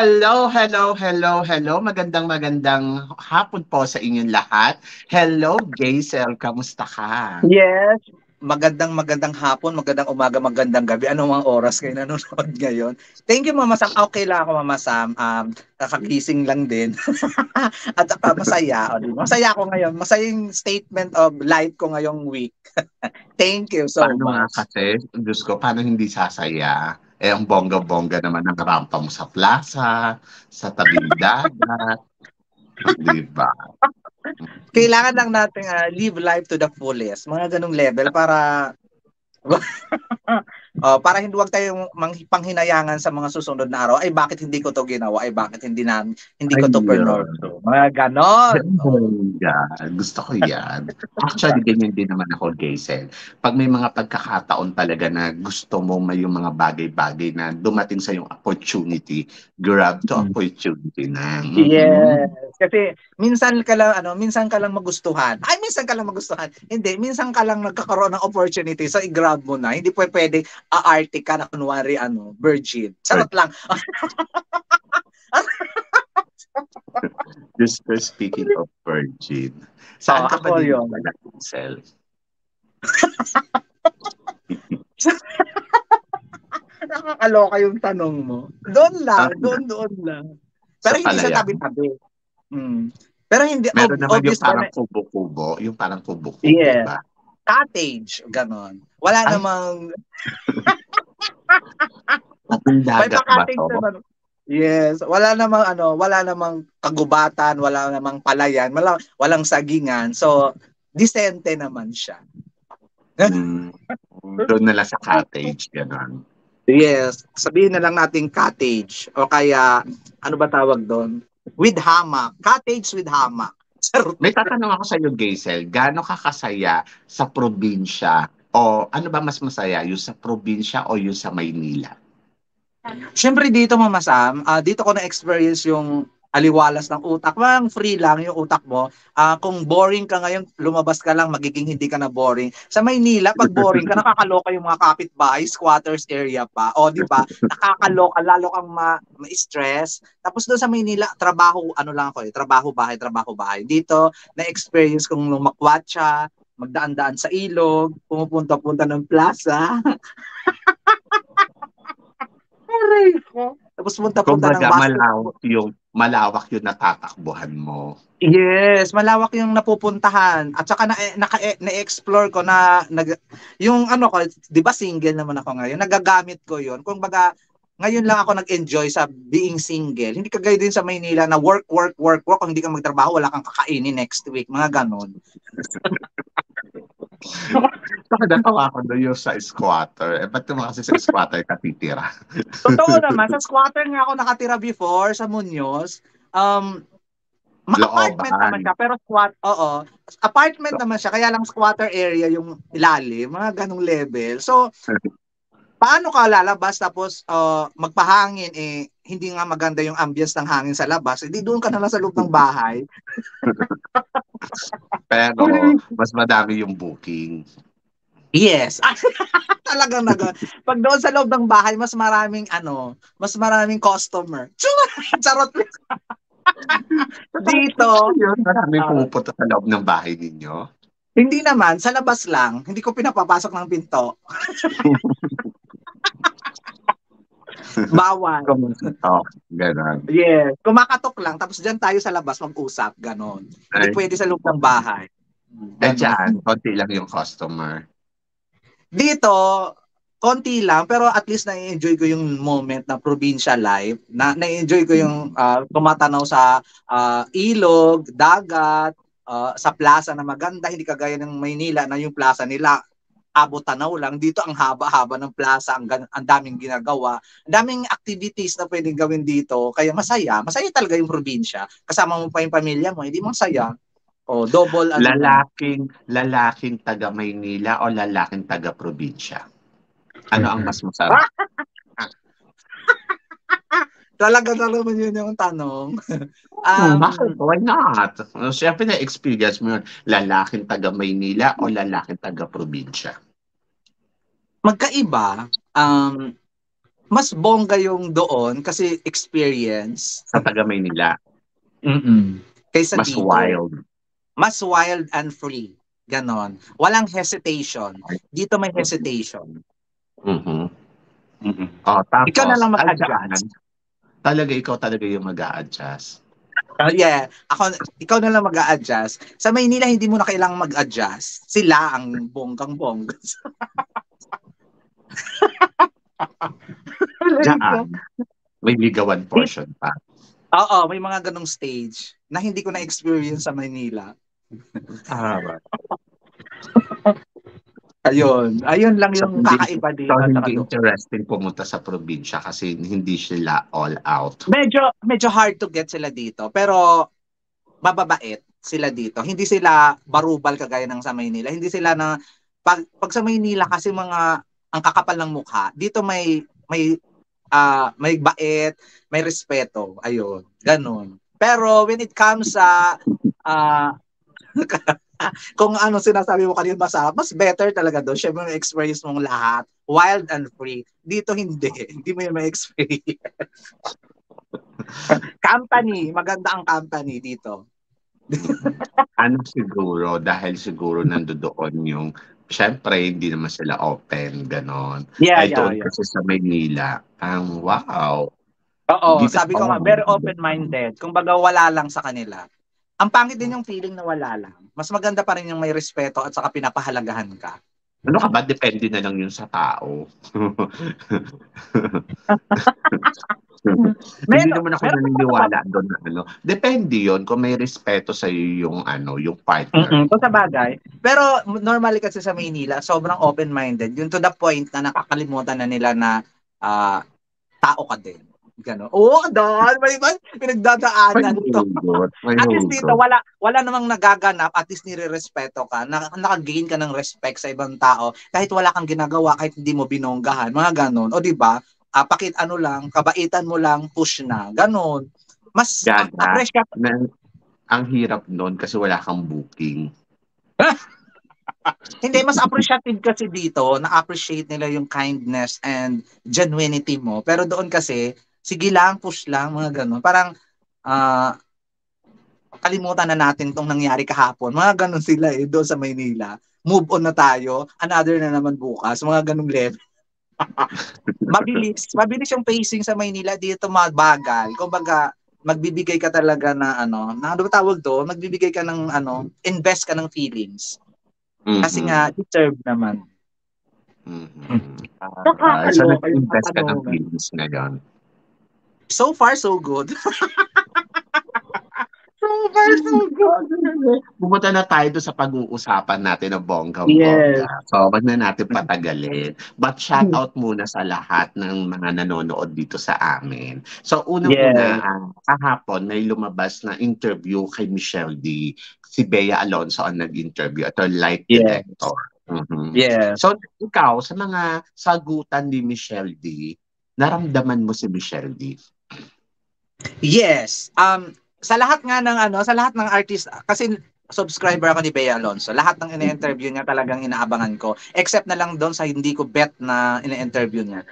Hello, hello, hello, hello. Magandang hapon po sa inyong lahat. Hello, Jaisel. Kamusta ka? Yes. Magandang hapon, magandang umaga, magandang gabi. Anong mga oras kayo nanonood ngayon? Thank you, Mama Sam. Okay lang ako, Mama Sam. Kakagising lang din. At saka masaya. O, di ba? Masaya ako ngayon. Masaya yung statement of life ko ngayong week. Thank you so Paano nga much. kasi? Diyos ko, paano hindi sasaya? Eh, ang bongga-bongga naman ng rampa mo sa plaza, sa tabing dagat, di ba? Kailangan lang natin live life to the fullest. Mga ganong level para para hindi wag tayong panghinayangan sa mga susunod na araw. Ay bakit hindi ko to ginawa? Ay bakit hindi ko to Ayun. pinorso? Mga ganon. Ang bongga. Gusto ko yan. Actually, ganyan din naman ako, Jason. Pag may mga pagkakataon talaga na gusto mo may yung mga bagay-bagay na dumating sa yung opportunity, grab to Mm. opportunity na. Yes. Kasi minsan ka lang magustuhan. Ay, minsan ka lang magustuhan. Hindi, minsan ka lang nagkakaroon ng opportunity. So, i-grab mo na. Hindi pwede aarte ka na kunwari virgin. But Charot lang. just for speaking of virgin, saan ka ba Ako din yun. pala, Sel? Nakakaloka yung tanong mo. Doon lang, Ah, doon lang. sa Pero hindi sa Palayan. tabi-tabi. Mm. Pero hindi, Meron naman yung obvious ba parang na, kubo-kubo, yung parang kubo-kubo yes, ba? cottage, ganon. Wala Ay, namang, ang may dagat ba pa-cottage to? naman. Yes, wala namang kagubatan, wala namang palayan, walang sagingan. So, disente naman siya. Hmm, doon na lang sa cottage, gano'n. Yes, sabihin na lang natin cottage o kaya ano ba tawag doon? With hammock, cottage with hammock. Charot. May tatanong ako sa iyo, Geisel, gaano ka kasaya sa probinsya o ano ba mas masaya, yung sa probinsya o yung sa Maynila? Siyempre dito, Mama Sam, dito ko na-experience yung aliwalas ng utak. Mang free lang yung utak mo. Kung boring ka ngayon, lumabas ka lang, magiging hindi ka na boring. Sa Maynila, pag boring ka, nakakaloka yung mga kapitbahay, squatters area pa. O, di ba? Nakakaloka, lalo kang ma-stress. Tapos doon sa Maynila, trabaho, ano lang ako trabaho bahay, trabaho bahay. Dito, na-experience kong lumakwatsa, magdaan-daan sa ilog, pumupunta-punta ng plaza. Aray ko. Tapos punta-punta ng Kumbaga basketball. malawak yung natatakbuhan mo. Yes, malawak yung napupuntahan. At saka na-explore ko yung ano ko, 'di ba single naman ako ngayon. Nagagamit ko 'yon. Kung baga ngayon lang ako nag-enjoy sa being single. Hindi kagaya din sa Maynila na work, work, work, work. Kung hindi ka magtrabaho, wala kang kakainin next week. Mga ganon. Saka natawa ako doon yung sa squatter. Eh, ba't naman kasi sa squatter ka titira? Totoo naman, sa squatter nga ako nakatira before sa Muñoz. Um, apartment naman Looban. siya, pero oo. Apartment naman siya, kaya lang squatter area yung ilalim, mga ganong level. So, paano ka lalabas tapos magpahangin, hindi nga maganda yung ambience ng hangin sa labas, hindi doon ka na lang sa loob ng bahay. Pero mas madami yung booking. Yes. Talagang pag doon sa loob ng bahay, mas maraming customer. Charot. Dito, Yun, maraming uh, pumupunta sa loob ng bahay ninyo. hindi naman, sa labas lang. Hindi ko pinapapasok ng pinto. Bawal. Kumatok, gano'n. Yes. Kumakatok lang, tapos dyan tayo sa labas mag-usap, ganon. Hindi Ay, pwede sa loob ng bahay. eh Ganon. diyan, konti lang yung customer. Dito, konti lang, pero at least na-enjoy ko yung moment na provincial life. Na-enjoy ko yung tumatanaw sa ilog, dagat, sa plaza na maganda, hindi kagaya ng Maynila na yung plaza nila abot tanaw lang. Dito ang haba-haba ng plaza, ang daming ginagawa, ang daming activities na pwedeng gawin dito. Kaya masaya. Masaya talaga yung probinsya. Kasama mo pa yung pamilya mo, hindi masaya. O double ano na. Lalaking taga Maynila o lalaking taga probinsya? Ano ang mas masarap? Talaga naman yun yung tanong. Bakit? Why not? Siyempre na-experience mo yun, lalaking taga Maynila o lalaking taga probinsya? Magkaiba. mas bongga yung doon kasi experience. Sa taga Maynila. Kaysa Mas dito. wild. Mas wild and free. Ganon. Walang hesitation. Dito may hesitation. Oh, Ikaw na tapos, lang andyan, mag-adjust. ikaw talaga yung mag-a-adjust. Yeah, ikaw na lang mag-a-adjust. Sa Maynila, hindi mo na kailangang mag-adjust. Sila ang bonggang-bongga. Diyan, may ligawan portion pa. Oo, may mga ganong stage na hindi ko na-experience sa Maynila. Ayun lang yung kakaiba dito. So, hindi interesting pumunta sa probinsya kasi hindi sila all out. Medyo hard to get sila dito, pero mababait sila dito. Hindi sila barubal kagaya ng sa Maynila. Hindi sila na pag sa Maynila kasi mga ang kakapal ng mukha. Dito may bait, may respeto. Ayun, ganun. Pero when it comes sa kung ano sinasabi mo kanina, mas better talaga doon. Syempre may experience mong lahat, wild and free. Dito hindi. Hindi mo yung may experience. Company, maganda ang company dito. Ano siguro, dahil siguro nandoon yung, syempre, hindi naman sila open, ganon. Doon kasi sa Maynila, ang wow. Oo, sabi ko nga, very open-minded. Kumbaga, wala lang sa kanila. Ang pangit din yung feeling na wala lang. Mas maganda pa rin yung may respeto at saka pinapahalagahan ka. Ano ka ba? Depende na lang yun sa tao. Hindi naman ako naniniwala doon na ano. Depende yun kung may respeto sa iyo yung partner. Kung sa bagay. Pero normally kasi sa Maynila, sobrang open-minded. Yun to the point na nakakalimutan na nila na tao ka din. Gano. Oo, doon. May pinagdadaanan to. At least dito, wala namang nagaganap. At least nire-respeto ka. Nakagain ka ng respect sa ibang tao. Kahit wala kang ginagawa, kahit hindi mo binonggahan. Mga ganon. O diba? Kabaitan mo lang, push na. Ganon. Mas appreciate. Ang hirap nun kasi wala kang booking. Hindi, mas appreciative kasi dito. Na-appreciate nila yung kindness and genuinity mo. Pero doon kasi, sige lang, push lang, mga ganun. Parang, kalimutan na natin tong nangyari kahapon. Mga ganun sila doon sa Maynila. Move on na tayo. Another na naman bukas. Mga ganung level. Mabilis yung pacing sa Maynila. Dito mabagal. Kumbaga, magbibigay ka talaga na ano tawag doon? Magbibigay ka ng invest ka ng feelings. Kasi nga, deserve naman. So, nag-invest ka ng feelings ngayon? So far, so good. Pumunta na tayo doon sa pag-uusapan natin ng bonggang-bongga. So, wag na natin patagalin. But shout out muna sa lahat ng mga nanonood dito sa amin. So, unang-una, kahapon may lumabas na interview kay Michelle D. Si Bea Alonzo ang nag-interview at her light detector. So, ikaw, sa mga sagutan ni Michelle D, naramdaman mo si Michelle D? Yes. Sa lahat ng artist, kasi subscriber ako ni Bea Alonzo. Lahat ng ine-interview niya talagang inaabangan ko. Except na lang doon sa hindi ko bet na ine-interview niya.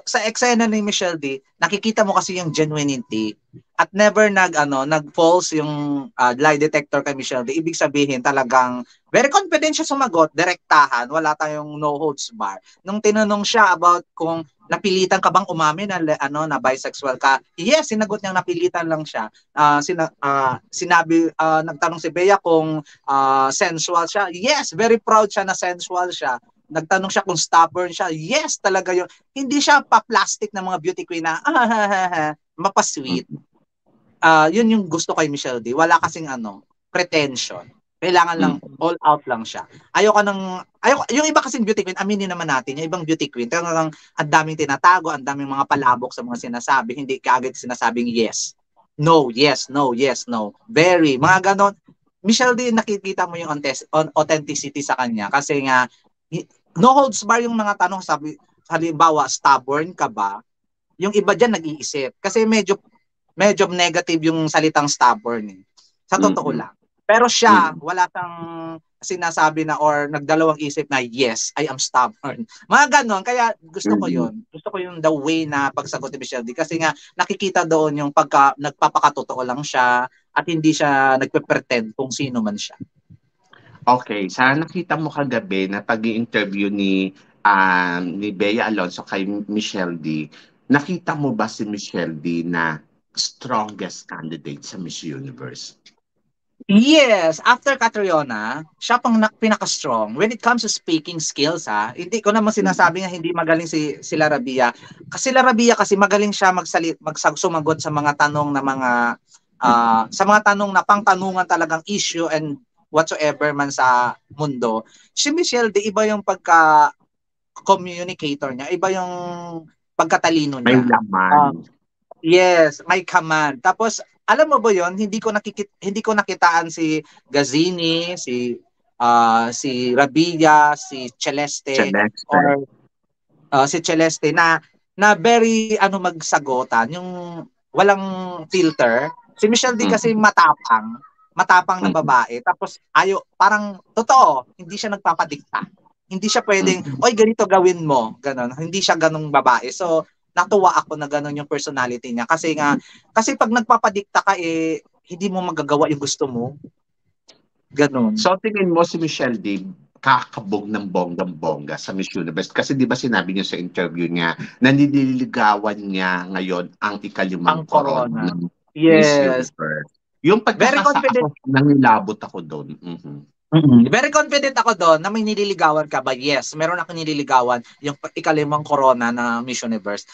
Sa eksena ni Michelle D, nakikita mo kasi yung genuinity at never nag-false yung lie detector kay Michelle D. Ibig sabihin talagang very confident siya sumagot, direktahan, wala tayong no holds bar. Nung tinanong siya about kung napilitan ka bang umamin na bisexual ka? Yes, sinagot niya napilitan lang siya. Nagtanong si Bea kung sensual siya. Yes, very proud siya na sensual siya. Nagtanong siya kung stubborn siya. Yes, talaga yun. Hindi siya pa-plastic na mga beauty queen na mapa-sweet. Yun yung gusto kay Michelle D. Wala kasing pretension. Kailangan lang all out lang siya. Yung iba kasing beauty queen, aminin naman natin, yung ibang beauty queen, talagang ang daming tinatago, ang daming mga palabok sa mga sinasabi, hindi kaagad sinasabing yes. No, yes, no, yes, no. Very, mga ganon. Michelle D, nakikita mo yung authenticity sa kanya kasi nga, no holds bar yung mga tanong, halimbawa, stubborn ka ba? Yung iba dyan nag-iisip. Kasi medyo negative yung salitang stubborn. Sa totoo lang. Pero siya, wala kang sinasabi na or nagdalawang isip na, yes, I am stubborn. Mga ganon. Kaya gusto ko yun. gusto ko yung the way na pagsagot ni Michelle D kasi nga nakikita doon yung nagpapakatotoo lang siya at hindi siya nagpe-pretend kung sino man siya. Okay, sa nakita mo kagabi na pag-i-interview ni Bea Alonso kay Michelle D, nakita mo ba si Michelle D na strongest candidate sa Miss Universe? Yes, after Catriona, siya pang pinaka-strong. When it comes to speaking skills, hindi ko naman sinasabi nga hindi magaling si Larabia. Kasi Larabia kasi magaling siya sumagot sa mga tanong na sa mga tanong na pangtanungan talagang issue and whatsoever man sa mundo. Si Michelle, di iba yung pagka-communicator niya, iba yung pagkatalino May niya. laman. Yes, may command. Tapos alam mo ba 'yon, hindi ko nakitaan si Gazini, si Rabilla, si Celeste Celeste. or si Celeste na very magsagotan, yung walang filter. Si Michelle D kasi matapang na babae. Tapos parang totoo, hindi siya nagpapadikta. Hindi siya pwedeng, oy ganito gawin mo, ganon. Hindi siya ganong babae. So natuwa ako na ganon yung personality niya kasi pag nagpapadikta ka hindi mo magagawa yung gusto mo. Ganon. So tingin mo si Michelle D kakabog ng bonggang-bongga sa Miss Universe kasi 'di ba sinabi niya sa interview niya na nililigawan niya ngayon ang ikalimang corona ng Miss Universe. Yung Very confident. nangilabot ako doon. Very confident ako doon na may nililigawan ka ba? Yes, meron akong nililigawan yung ikalimang corona na Miss Universe.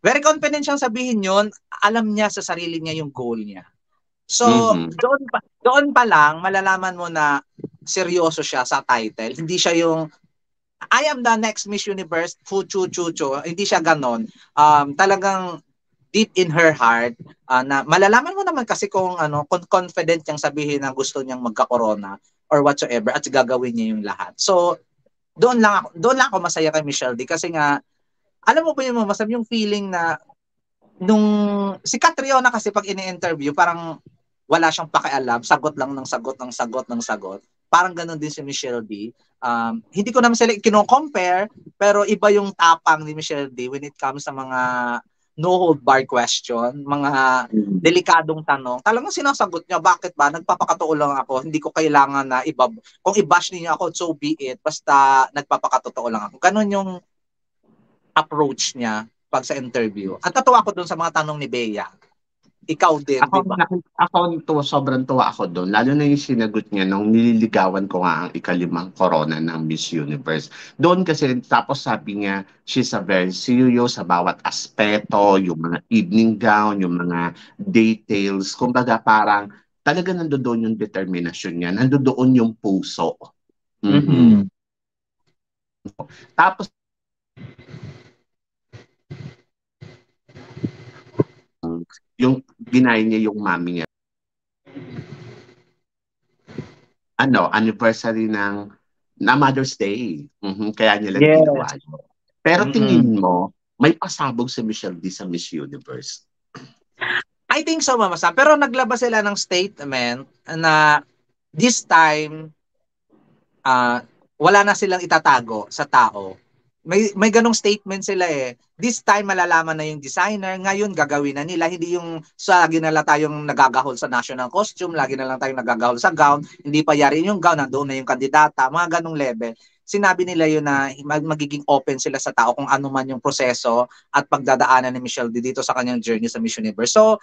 Very confident siyang sabihin yun. Alam niya sa sarili niya yung goal niya. So, doon pa lang, malalaman mo na seryoso siya sa title. Hindi siya yung, I am the next Miss Universe, fuchu-chuchu. Hindi siya ganon. Talagang deep in her heart, na malalaman mo naman kasi kung confident niyang sabihin na gusto niyang magka-corona or whatsoever at gagawin niya yung lahat. So, doon lang ako masaya kay Michelle D kasi nga, alam mo ba yung masam yung feeling na nung si Catriona kasi pag ini-interview parang wala siyang pakialam, sagot lang ng sagot ng sagot ng sagot. Parang ganoon din si Michelle D. Hindi ko naman sila kino-compare pero iba yung tapang ni Michelle D when it comes sa mga no hold bar question, mga delikadong tanong. Talagang sinasagot niya, bakit ba? Nagpapakatotoo lang ako, hindi ko kailangan na kung i-bash niyo ako, so be it. Basta nagpapakatotoo lang ako. Ganon yung approach niya pag sa interview. At natuwa ko dun sa mga tanong ni Bea. Ikaw din, di ba? Sobrang tuwa ako doon. Lalo na yung sinagot niya nung nililigawan ko nga ang ikalimang corona ng Miss Universe. Doon kasi, tapos sabi niya, she's a very serious sa bawat aspeto, yung mga evening gown, yung mga details. Kumbaga parang talaga nandoon yung determinasyon niya, nandoon yung puso. Tapos, yung ginaya niya yung mami niya. Anniversary na Mother's Day. Kaya niya lang ginawa. Pero tingin mo, may pasabog si Michelle D sa Miss Universe? I think so, Mama Sam. Pero naglabas sila ng statement na this time, wala na silang itatago sa tao. May ganong statement sila eh. This time malalaman na yung designer, ngayon gagawin na nila. Hindi yung lagi na lang tayong nagagahol sa national costume, lagi na lang tayong nagagahol sa gown, hindi pa yari yung gown, nandoon na yung kandidata, mga ganong level. Sinabi nila yun na magiging open sila sa tao kung ano man yung proseso at pagdadaanan ni Michelle D dito sa kanyang journey sa Miss Universe. So,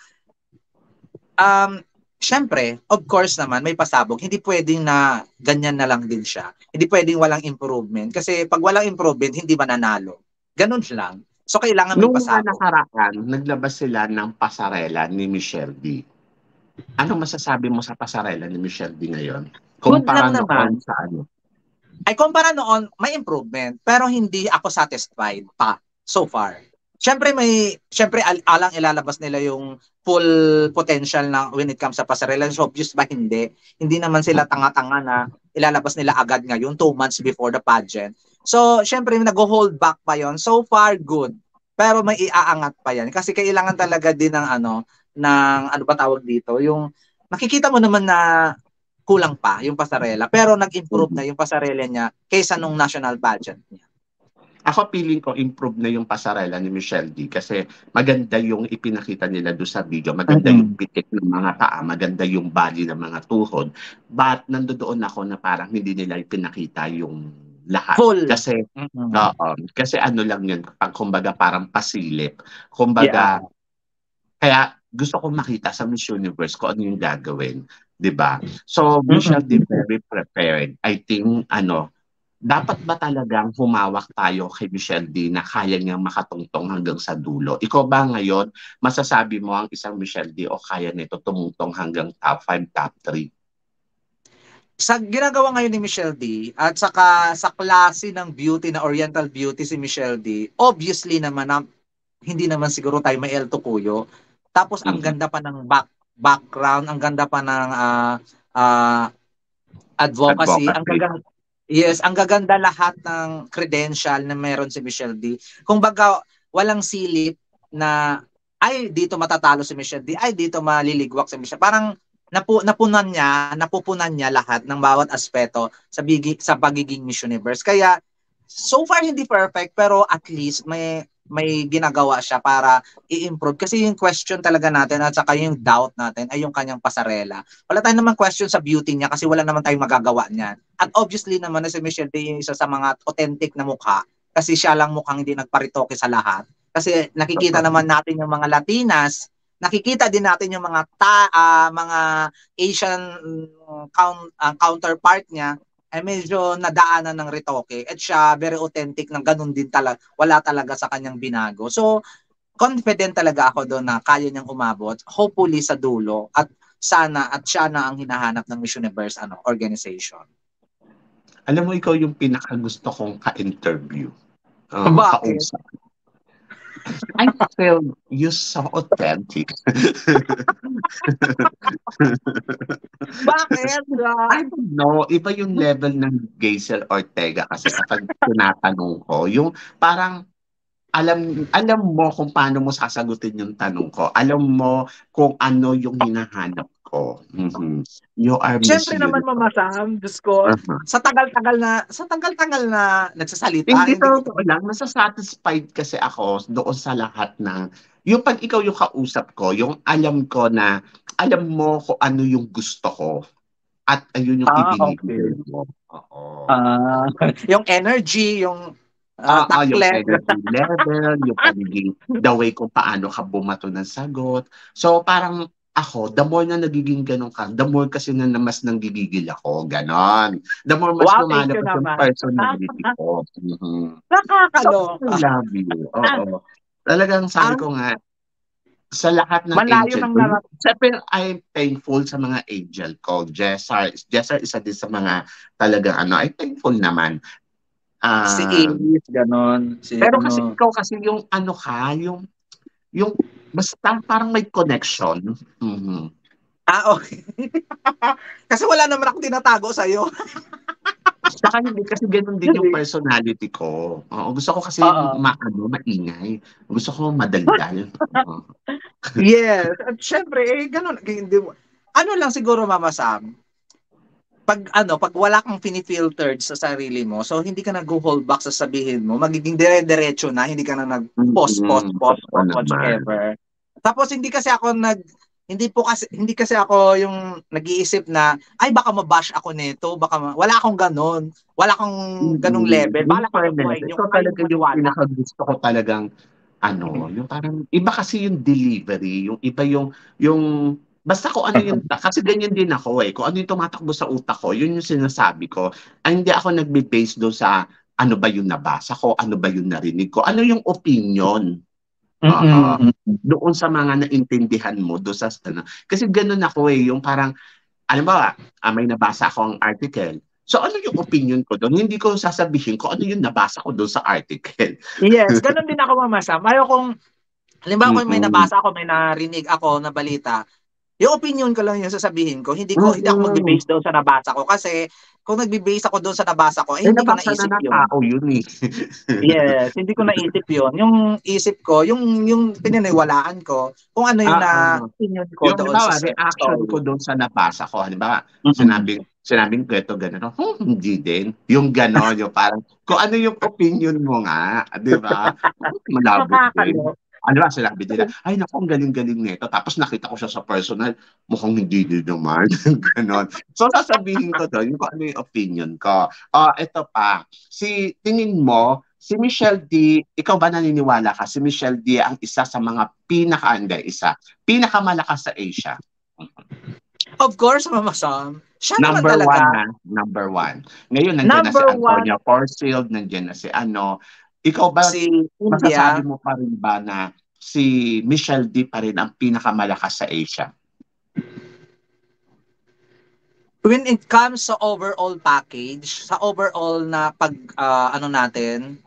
syempre, of course naman, may pasabog. Hindi pwedeng na ganyan na lang din siya. Hindi pwedeng walang improvement. Kasi pag walang improvement, hindi mananalo. Ganun lang. So, kailangan may pasabog. Nung nakaraan, naglabas sila ng pasarela ni Michelle D. Ano masasabi mo sa pasarela ni Michelle D ngayon? Kumpara noon sa ano? Ay, kumpara noon, may improvement. Pero hindi ako satisfied pa so far. Siyempre alang ilalabas nila yung full potential na when it comes sa pasarela. So obvious ba hindi? Hindi naman sila tanga-tanga na ilalabas nila agad ngayon 2 months before the pageant. So syempre nag-hold back pa yon. So far good. Pero may iaangat pa yan kasi kailangan talaga din ng ano ba tawag dito, yung makikita mo naman na kulang pa yung pasarela pero nag-improve na yung pasarela niya kaysa nung national pageant niya. Ako feeling ko improve na yung pasarela ni Michelle D kasi maganda yung ipinakita nila doon sa video, maganda yung Mm-mm. pitik ng mga paa, maganda yung body ng mga tuhod. But nandoon ako na parang hindi nila ipinakita yung lahat. Full. Kasi Mm-mm. oo, kasi ano lang yun, kumbaga parang pasilip. Yeah. Kumbaga, kaya gusto kong makita sa Miss Universe kung ano yung gagawin, 'di ba? So, Michelle D Mm-mm. very prepared. I think dapat ba talagang humawak tayo kay Michelle D na kaya niyang makatungtong hanggang sa dulo? Ikaw ba ngayon, masasabi mo ang isang Michelle D o kaya nito tumungtong hanggang top 5, top 3? Sa ginagawa ngayon ni Michelle D at saka sa klase ng beauty na Oriental beauty si Michelle D, obviously naman na hindi naman siguro tayo may El Tocuyo. Tapos ang Mhm. ganda pa ng background, ang ganda pa ng ah, advocacy, ang Advocacy. gaganda. Yes, ang gaganda lahat ng credential na meron si Michelle D. Kung baga, walang silip na ay dito matatalo si Michelle D, ay dito maliligwak si Michelle. Parang napupunan niya lahat ng bawat aspeto sa pagiging Miss Universe. Kaya so far hindi perfect pero at least may ginagawa siya para i-improve kasi yung question talaga natin at saka yung doubt natin ay yung kanyang pasarela. Wala tayong naman question sa beauty niya kasi wala naman tayong magagawa niyan. At obviously naman na si Michelle Day yung isa sa mga authentic na mukha kasi siya lang mukhang hindi nagparitoke sa lahat. Kasi nakikita Totoo. naman natin yung mga Latinas, nakikita din natin yung mga Asian counterpart niya ay medyo nadaanan ng retoke at siya very authentic na ganun din talaga, wala talaga sa kanyang binago. So, confident talaga ako doon na kaya niyang umabot, hopefully sa dulo at sana at siya na ang hinahanap ng Miss Universe organization. Alam mo, ikaw yung pinakagusto kong ka-interview. Bakit? Kausap. I feel you so authentic. Bakit? I don't know, iba yung level ng Geisel Ortega kasi kapag tinatanong ko, yung parang alam alam mo kung paano mo sasagutin yung tanong ko. Alam mo kung ano yung hinahanap ko. Mhm. You are Miss Siyempre naman Universe. mamasam, Diyos ko, Uh-huh. sa tagal-tagal na nagsasalita, Hindi, hindi ko totoo lang, nasa-satisfied kasi ako doon sa lahat ng yung 'pag ikaw yung kausap ko, yung alam ko na alam mo kung ano yung gusto ko at ayun yung okay. ibinibigay mo. Oo. Ah, yung energy, yung Oo, yung taklet. energy level, yung pagiging the way kung paano ka bumato ng sagot. So, parang ako, the more na nagiging gano'n ka, the more kasi na mas nanggigigil ako, gano'n. The more mas Wow, thank you lumalabas yung naman. personality ko. Mhm. So, I Nakakaloka. love you, oo. Talagang sabi Ang ko nga, sa lahat ng malayo angel ng ko, narat siyempre I'm thankful sa mga angel ko. Jessar isa din sa mga talagang I'm thankful naman. si Ah, Aries, ganon. Si pero kasi ano. ikaw kasi yung yung basta parang may connection. Mhm. Okay. Kasi wala naman ako tinatago sa'yo. Saka hindi kasi gano'n din yung personality ko. Oo, gusto ko kasi Oo. maingay. Gusto ko madaldal. Oo. Yes. At syempre, ganon. Hindi ano lang siguro, Mama Sam, pag wala kang fini-filtered sa sarili mo, so hindi ka nag-hold back sa sabihin mo, magiging dire-diretso na, hindi ka na nag-pause, pause, pause, Totoo pause, naman. whatsoever. Tapos hindi kasi ako yung nag-iisip na, ay baka mabash ako nito, wala akong ganon. Wala akong ganong level. In Bala kayo fairness, buhay niyo ito kung kayong talaga yung maniwala. pinakagusto ko talagang yung parang iba kasi yung delivery, yung iba yung basta kung ano yung kasi ganyan din ako eh. Kung ano yung tumatakbo sa utak ko, yun yung sinasabi ko. Ay, hindi ako nagbe-base doon sa ano ba yung nabasa ko, ano ba yung narinig ko, ano yung opinion. Oo. Mm-mm. Doon sa mga naintindihan mo, doon sa kasi ganun ako eh, yung parang alam ba, may nabasa akong article. So ano yung opinion ko doon? Hindi ko sasabihin kung ano yung nabasa ko doon sa article. Yes, ganon din ako, Mama Sam. Halimbawa kung may Mm. nabasa ako, may narinig ako na balita, Yung opinion ko lang yung sasabihin ko. Hindi ako magbe-base doon sa nabasa ko kasi kung nagbe-base ako doon sa nabasa ko, Eh, hindi ko nabasa na naisip ng 'yun. tao yun eh. Yes, hindi ko naisip 'yun. Yung isip ko, yung pinaniwalaan ko kung ano yung na Oo. opinion ko Yung doon sa halimbawa, reaction story. ko doon sa nabasa ko, halimbawa, Mm. sinabing ganito, gano'n, hindi din. Yung gano'n, yung parang, kung ano yung opinion mo nga, di ba? Malabo din. Nakakalo. Ano ba, sinabi nila, ay naku, ang galing-galing nito. Tapos nakita ko siya sa personal, mukhang hindi din naman. Ganon. So, sasabihin ko doon, yung kung ano yung opinion ko. Ito pa, tingin mo, si Michelle D, ikaw ba naniniwala ka, si Michelle D ang isa sa mga pinakamalakas sa Asia? Of course, Mama Sam. Siya naman Number talaga. one na, number one. Ngayon, nandiyan na si Number one, Antonia Porfield, nandiyan na si ano. Ikaw ba, si masasabi India. mo pa rin ba na si Michelle D pa rin ang pinakamalakas sa Asia? When it comes sa overall package, sa overall na ano natin,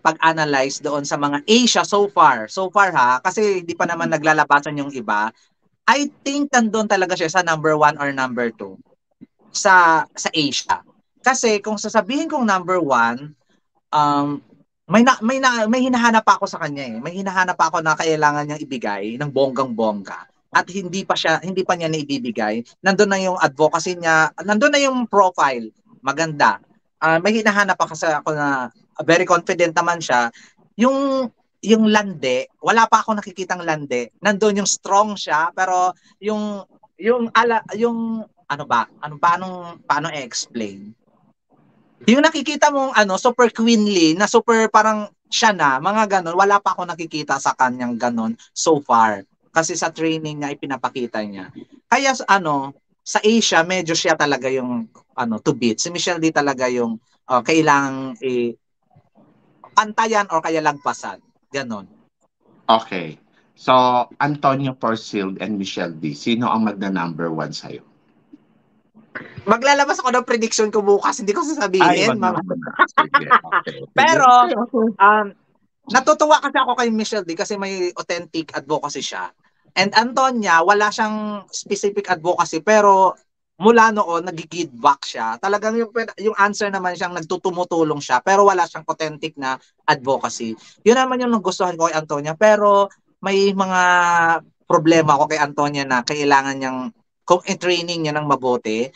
pag-analyze doon sa mga Asia so far ha, kasi hindi pa naman naglalabasan yung iba, I think nandun talaga siya sa number one or number two sa Asia. Kasi kung sasabihin kong number one, um, may hinahanap pa ako sa kanya eh. May hinahanap pa ako na kailangan niyang ibigay ng bonggang-bongga at hindi pa niya naibibigay. Nandun na yung advocacy niya, nandun na yung profile, maganda. May hinahanap pa kasi ako na very confident naman siya. Yung lande, wala pa ako nakikitang lande. Nandun yung strong siya, pero yung ano ba? Paano i-explain? Yung nakikita mong super queenly, na super parang siya na, mga ganon, wala pa ako nakikita sa kanyang ganon so far. Kasi sa training niya, ipinapakita niya. Kaya sa Asia, medyo siya talaga yung to beat. Si Michelle D talaga yung kailangang pantayan or kaya lagpasan. Ganon. Okay. So, Antonio Porfield and Michelle D, sino ang magna-number one sa'yo? Maglalabas ako ng prediction ko bukas, hindi ko Ay, sasabihin, wag mama. naman. Sige, okay. Pero, Okay. natutuwa kasi ako kay Michelle D kasi may authentic advocacy siya. And Antonia, wala siyang specific advocacy pero mula noon nag-give back siya. Talagang yung answer naman siyang nagtutumutulong siya pero wala siyang authentic na advocacy. Yun naman yung nagustuhan ko kay Antonia pero may mga problema ko kay Antonia na kailangan niyang kung i-training niya ng mabuti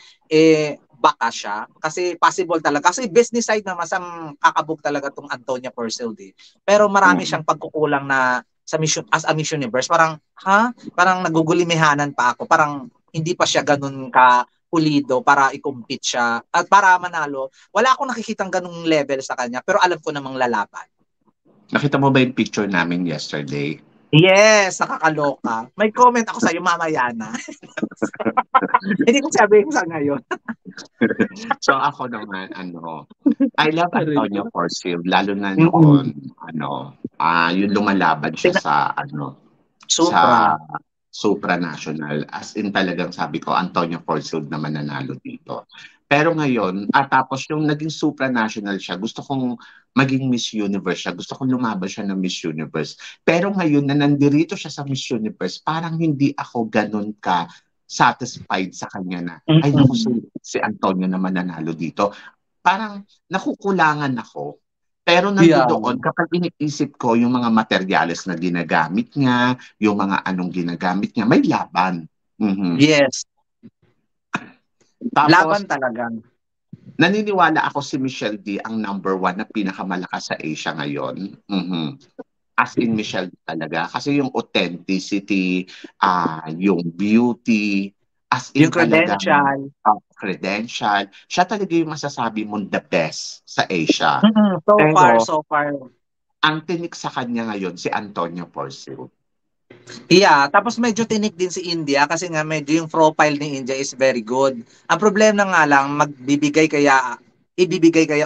baka siya kasi possible talaga kasi business side na masam kakabog talaga tong Antonia Porcel pero marami siyang pagkukulang na sa mission as a Miss Universe parang nagugulimehanan pa ako parang hindi pa siya ganun ka pulido para i-compete siya at para manalo wala akong nakikitang ganung level sa kanya pero alam ko namang lalaban. Nakita mo ba yung picture namin yesterday? Yes, nakakaloka. May comment ako sa iyo mamaya na. Hindi ko sabihin sa ngayon. So ako naman, I love Antonio Porfield, lalo na noon, yung lumalaban siya sa, sa Supra. supranational. As in talagang sabi ko, Antonio Porfield na mananalo dito. Pero ngayon, tapos yung naging supranational siya, gusto kong maging Miss Universe siya. Gusto kong lumaban siya ng Miss Universe. Pero ngayon na nandirito siya sa Miss Universe, parang hindi ako ganun ka satisfied sa kanya na, ay naku, si Antonio na mananalo dito. Parang nakukulangan ako. Pero nandoon, kapag iniisip ko yung mga materyales na ginagamit niya, yung mga anong ginagamit niya, may laban. Yes. Tapos, laban talaga. Naniniwala ako si Michelle D ang number one na pinakamalakas sa Asia ngayon. As in Michelle D talaga. Kasi yung authenticity, yung beauty, as in yung credential. Credential. Siya talaga yung masasabi mong the best sa Asia. So far. Ang tinik sa kanya ngayon si Antonio Porfield. Yeah, tapos medyo tinik din si India kasi nga medyo yung profile ni India is very good. Ang problema nga lang, ibibigay kaya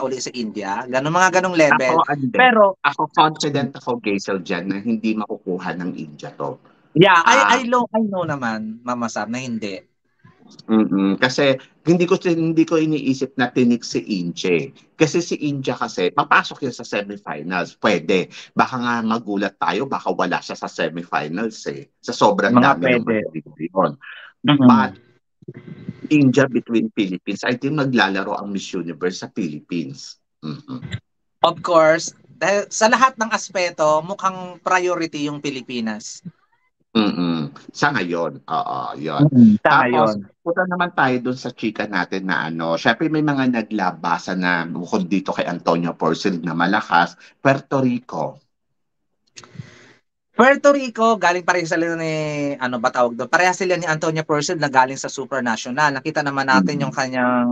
uli sa India? Mga ganong level. Pero ako confident ako, Gaisel, dyan na hindi makukuha ng India to. Yeah, I know naman, Mama Sam, na hindi. Kasi hindi ko iniisip na tinik si Inche. Kasi si India kasi papasok yun sa semifinals. Pwede. Baka nga magulat tayo, baka wala siya sa semifinals eh. Sa sobrang Mga dami ng pwede. magaling yun. Mm. But India between Philippines, I think maglalaro ang Miss Universe sa Philippines. Of course, dahil sa lahat ng aspeto, mukhang priority yung Pilipinas. Sa ngayon, oo, yun. Sa Tapos, ngayon. punta naman tayo dun sa chika natin na ano, syempre may mga naglabasan na bukod dito kay Antonio Porcel na malakas, Puerto Rico. Puerto Rico, galing pareho sila ni, ano ba tawag doon? Pareha sila ni Antonia Purcell na galing sa Supranational. Nakita naman natin yung Mm. kanyang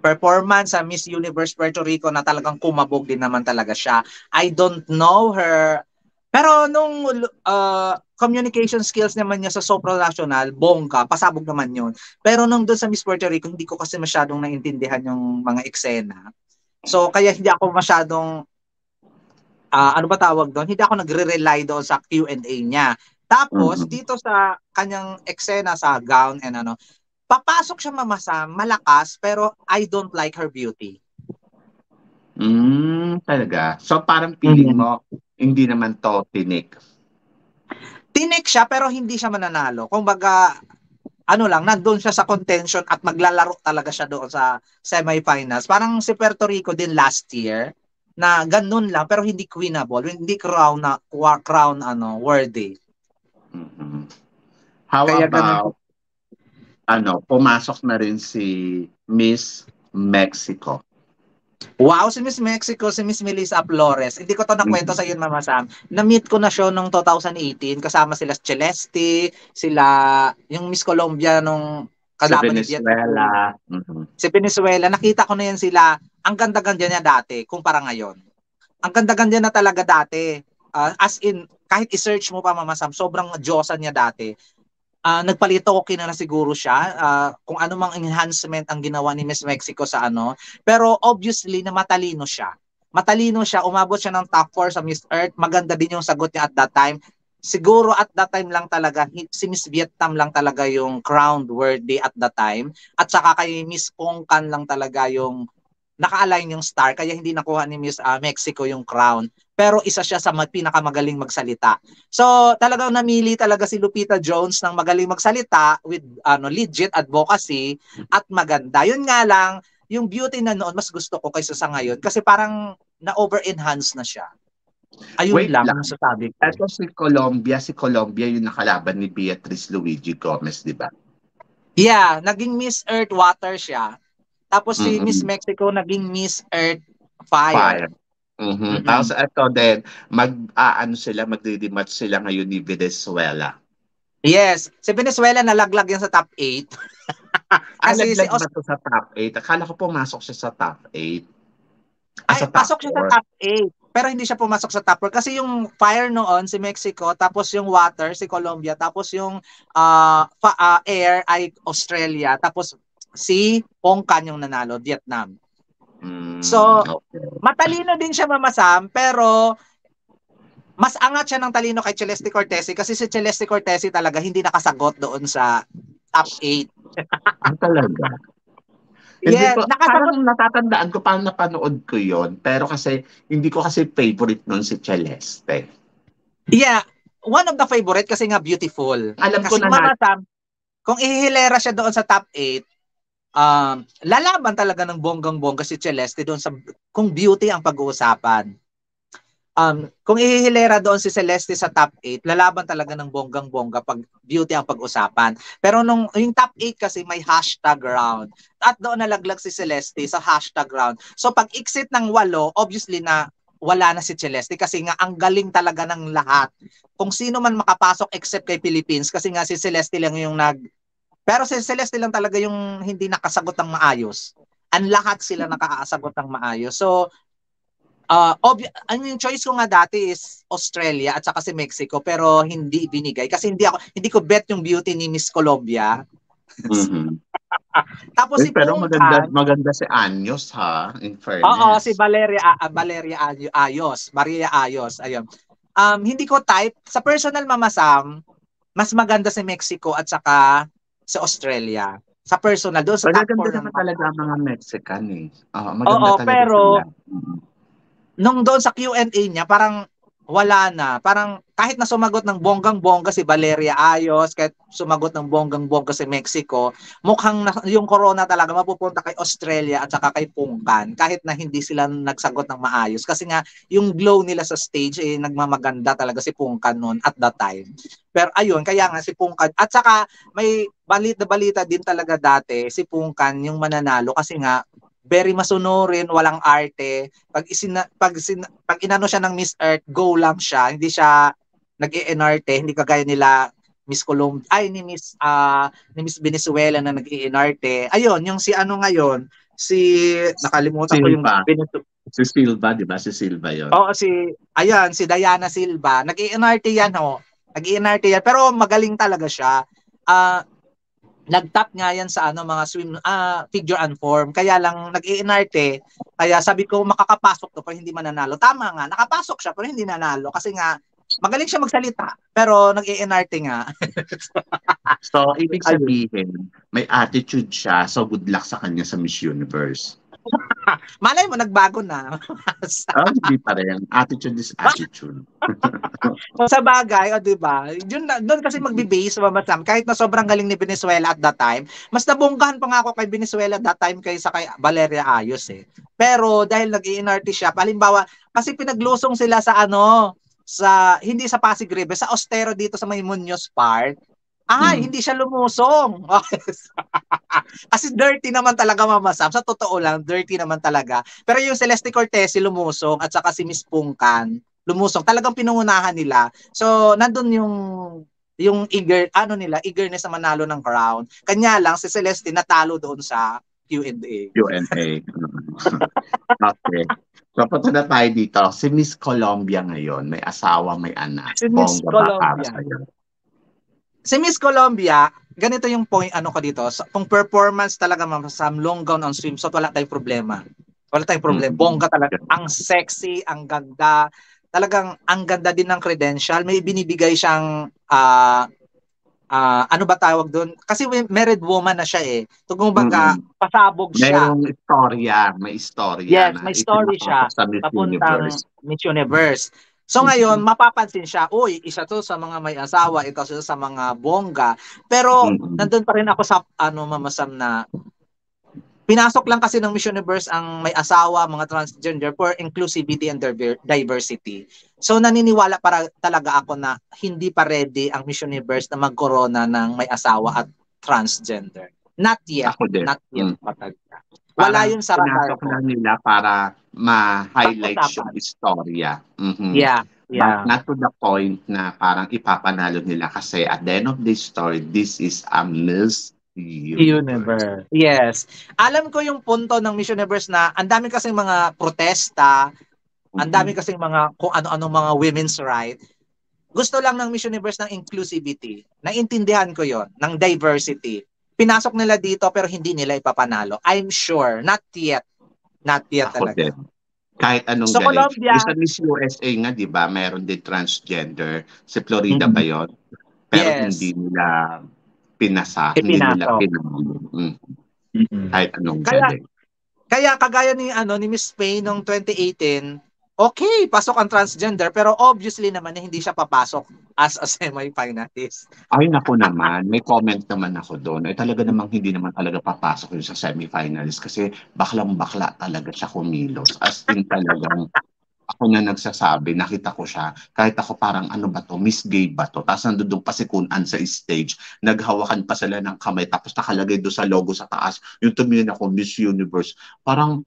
performance sa Miss Universe Puerto Rico na talagang kumabog din naman talaga siya. I don't know her. Pero nung communication skills naman niya sa Supranational, bongga, pasabog naman yun. Pero nung doon sa Miss Puerto Rico, hindi ko kasi masyadong naintindihan yung mga eksena. So, kaya hindi ako masyadong ano ba tawag doon? Hindi ako nagre-rely doon sa Q&A niya. Tapos, Mm. dito sa kanyang eksena sa gown and ano, papasok siya mamasa, malakas, pero I don't like her beauty. Talaga. So parang feeling Mm. mo, hindi naman to tinik. Tinik siya, pero hindi siya mananalo. Kumbaga, ano lang, nandun siya sa contention at maglalaro talaga siya doon sa semifinals. Parang si Puerto Rico din last year, na ganun lang, pero hindi queenable, hindi crown worthy. Mhm. How Kaya ganun. about, pumasok na rin si Miss Mexico. Wow, si Miss Mexico, si Miss Melissa Flores. Hindi ko to nakwento Mhm. sa iyo, Mama Sam. Na-meet ko na siya noong 2018. Kasama sila Celeste, sila, yung Miss Colombia nung Sa kalaban ni Vietnam. Venezuela. Mhm. Si Venezuela, nakita ko na yan sila. Ang ganda-ganda niya dati, kumpara ngayon. Ang ganda-ganda na talaga dati. As in, kahit i-search mo pa, Mama Sam, sobrang diyosa niya dati. Nagpalitoke na siguro siya kung ano mang enhancement ang ginawa ni Miss Mexico sa ano. Pero obviously na matalino siya. Matalino siya, umabot siya ng top 4 sa Miss Earth. Maganda din yung sagot niya at that time. Siguro at that time lang talaga, si Miss Vietnam lang talaga yung crowned worthy at that time. At saka kay Miss Kongkan lang talaga yung naka-align yung star kaya hindi nakuha ni Miss Mexico yung crown. Pero isa siya sa pinakamagaling magsalita. So talagang namili talaga si Lupita Jones ng magaling magsalita with legit advocacy at maganda. Yun nga lang, yung beauty na noon mas gusto ko kaysa sa ngayon kasi parang na-over-enhance na siya. Ayun Wait lang ang lang. masasabi ko. Ito si Colombia yung nakalaban ni Beatrice Luigi Gomez, di ba? Yeah, naging Miss Earth Water siya. Tapos si Miss Mm-mm. Mexico naging Miss Earth Fire. Fire. Mhm. Mm-mm. Tapos ito din, magdidimatch sila ngayon ni Venezuela. Yes, si Venezuela nalaglag yan sa top 8. Kasi si Laglag ba to sa top 8? Akala ko pumasok siya sa top 8. Sa top pasok siya sa 4. top 8. Pero hindi siya pumasok sa top 4 kasi yung fire noon si Mexico, tapos yung water si Colombia, tapos yung air ay Australia, tapos si Hong Kong yung nanalo, Vietnam. So, Okay. matalino din siya mamasam, pero mas angat siya ng talino kay Celeste Cortesi kasi si Celeste Cortesi talaga hindi nakasagot doon sa top 8. Talaga? Hindi Yes, ko, nakasagot. parang natatandaan ko, parang napanood ko yon. Pero kasi, hindi ko kasi favorite nun si Celeste. Yeah, one of the favorite kasi nga beautiful. Alam ko Kasi na Mama Sam, kung ihihilera siya doon sa top 8, lalaban talaga ng bonggang-bongga si Celeste doon sa kung beauty ang pag-uusapan. Kung ihihilera doon si Celeste sa top 8, lalaban talaga ng bonggang-bongga pag beauty ang pag-usapan. Pero nung yung top 8 kasi may hashtag round. At doon nalaglag si Celeste sa hashtag round. So pag exit ng 8, obviously na wala na si Celeste kasi nga ang galing talaga ng lahat. Kung sino man makapasok except kay Philippines kasi nga si Celeste lang yung pero si Celeste lang talaga yung hindi nakasagot ng maayos. Ang lahat sila nakakasagot ng maayos. So yung choice ko nga dati is Australia at saka si Mexico pero hindi binigay kasi hindi ko bet yung beauty ni Miss Colombia. Mhm. Tapos si Pero maganda, Pungkan, maganda si Anyos ha, in oo, si fairness. Maria Ayos, ayun. Hindi ko type sa personal mamasam, mas maganda si Mexico at saka sa Australia. Sa personal, doon sa top Magaganda 4 ng naman mga talaga ang mga pageant. Mexican eh. Oo, Oo, maganda talaga pero sila. Mm. nung doon sa Q&A niya, parang wala na. Parang kahit na sumagot ng bonggang-bongga si Valeria Ayos, kahit sumagot ng bonggang-bongga si Mexico, mukhang yung corona talaga mapupunta kay Australia at saka kay Pungkan, kahit na hindi sila nagsagot ng maayos. Kasi nga, yung glow nila sa stage, eh, nagmamaganda talaga si Pungkan noon at that time. Pero ayun, kaya nga si Pungkan, at saka may balita din talaga dati, si Pungkan yung mananalo kasi nga, very masunurin, walang arte, pag inano siya ng Miss Earth, go lang siya, hindi siya nag-iinarte, hindi kagaya nila Miss Colombia, ay ni Miss Venezuela na nag-iinarte. Ayun, yung si ano ngayon, si nakalimutan ko yung Silva. Si Silva, di ba? Si Silva yon. Oo, si Diana Silva, nag-iinarte yan ho. Nag-iinarte yan, pero magaling talaga siya. Ah, nag-top nga yan sa ano mga figure and form, kaya lang nag-iinarte, kaya sabi ko makakapasok to pero hindi mananalo. Tama nga, nakapasok siya pero hindi nanalo kasi nga magaling siya magsalita pero nag-iinarte nga. So, ibig Ayun. sabihin, may attitude siya, so good luck sa kanya sa Miss Universe. Malay mo nagbago na. Oh, hindi pa rin. Attitude is attitude. O sa bagay, o di ba? Yun doon kasi magbe-base mamasam kahit na sobrang galing ni Venezuela at that time. Mas nabonggahan pa nga ako kay Venezuela at that time kaysa kay Valeria Ayos eh. Pero dahil nag-iinarte siya, halimbawa, kasi pinaglusong sila sa ano, sa hindi sa Pasig River, sa Ostero dito sa may Muñoz Park. Ay, Mm. hindi siya lumusong. Kasi dirty naman talaga mamasam. Sa totoo lang, dirty naman talaga. Pero yung Celeste Cortez, si lumusong at saka si Miss Pungkan, lumusong. Talagang pinungunahan nila. So, nandun eagerness na manalo ng crown. Kanya lang, si Celeste natalo doon sa Q&A. Q&A. Okay. So, punta na tayo dito. Si Miss Colombia ngayon, may asawa, may anak. Si Miss Bongga ba para Colombia. sa'yo? Si Miss Colombia, ganito yung point ano ko dito. Kung performance talaga Sam, long gown on swimsuit, wala tayong problema. Wala tayong problema. Mm. Bongga talaga. Ang sexy, ang ganda. Talagang ang ganda din ng credential. May binibigay siyang ano ba tawag doon? Kasi married woman na siya eh. Kung baga, Mm-mm. pasabog siya. Merong istorya, may istorya Yes, na may story siya ipinapasok sa Miss papuntang Universe. Miss Universe. So ngayon, Mm-mm. mapapansin siya, uy, isa to sa mga may asawa, ito sa mga bongga. Pero Mm-mm. nandun pa rin ako sa mamasam na pinasok lang kasi ng Miss Universe ang may asawa, mga transgender for inclusivity and diversity. So naniniwala para talaga ako na hindi pa ready ang Miss Universe na magkorona ng may asawa at transgender. Not yet. Ako din. Not yet Mm. pa talaga. Wala Parang yun sa radar pinasok ko. lang nila para ma-highlight yung Pag-usapan. istorya. Mhm. Yeah, But yeah. not to the point na parang ipapanalo nila kasi at the end of the story, this is a Miss Universe. Universe. Yes. Alam ko yung punto ng Miss Universe na ang dami kasing mga protesta, ang dami Mhm. kasing mga kung ano-ano mga women's right. Gusto lang ng Miss Universe ng inclusivity. Naintindihan ko yon ng diversity. Pinasok nila dito pero hindi nila ipapanalo. I'm sure. Not yet. Not yet Ako talaga. din. Kahit anong So galing. Colombia, Yung sa Miss USA nga, di ba, meron din transgender. Sa Florida ba mm, yon? Pero yes, hindi nila pinasa, hindi nila ipinasok. pinalo. Mm-mm. Kahit anong Kaya galing. Kaya kagaya ni Miss Spain noong 2018, okay, pasok ang transgender pero obviously naman na hindi siya papasok as a semi-finalist. Ay naku naman, may comment naman ako do'n. Eh, talaga namang hindi naman talaga papasok yun sa semifinalist kasi baklang-bakla talaga siya kumilos. As in talagang ako na nagsasabi, nakita ko siya, kahit ako parang ano ba 'to, Miss Gay ba 'to? Tapos nandoon pa si Kun An sa stage, naghawakan pa sila ng kamay tapos nakalagay do'n sa logo sa taas, yung tumingin ako, Miss Universe. Parang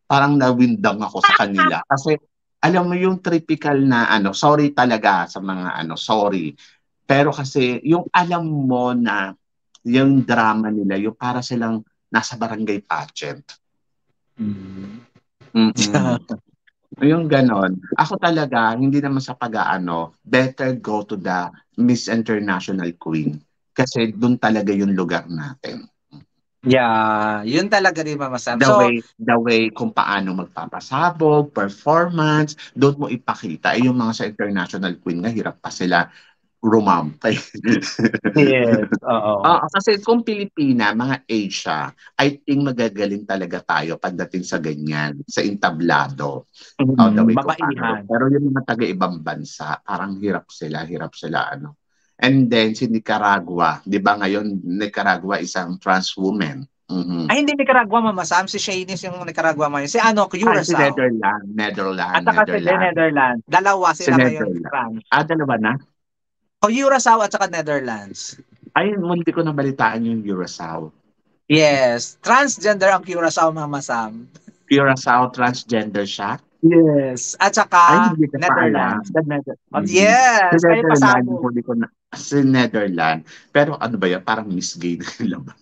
parang nawindang ako sa kanila kasi alam mo yung typical na ano, sorry talaga sa mga ano, sorry. Pero kasi yung alam mo na yung drama nila, yung para silang nasa barangay pageant. Mm. Mm. Yung gano'n. Ako talaga, hindi naman sa pag-aano, better go to the Miss International Queen. Kasi doon talaga yung lugar natin. Yeah, yun talaga rin Mama Sam. The So, way, the way kung paano magpapasabog, performance, doon mo ipakita. Eh, yung mga sa International Queen nga, hirap pa sila rumampa. Yes, oo. Oo, kasi kung Pilipina, mga Asia, I think magagaling talaga tayo pagdating sa ganyan, sa entablado, all the way kung paano. Babaihan. Pero yung mga taga-ibang bansa, parang hirap sila, ano. And then, si Nicaragua, di ba ngayon, Nicaragua isang trans woman. Mhm. Ay, hindi Nicaragua, Mama Sam. Si Shanice yung Nicaragua mo. Si ano, Ay, si Curacao. Netherlands, At saka si The Netherlands. Netherlands. Dalawa Si sila ngayon Netherlands. France. Dalawa na? O Curacao at saka Netherlands. Ay, hindi ko nabalitaan yung Curaçao. Yes. Transgender ang Curacao, Mama Sam. Curaçao transgender siya? Yes. At Ay, saka hindi ko pa alam. Netherlands. Oh, Mhm. Si yes. Kayo Netherlands, pasabog. huli ko na, si Netherlands. Pero ano ba yan? Parang Miss Gay na yung laban.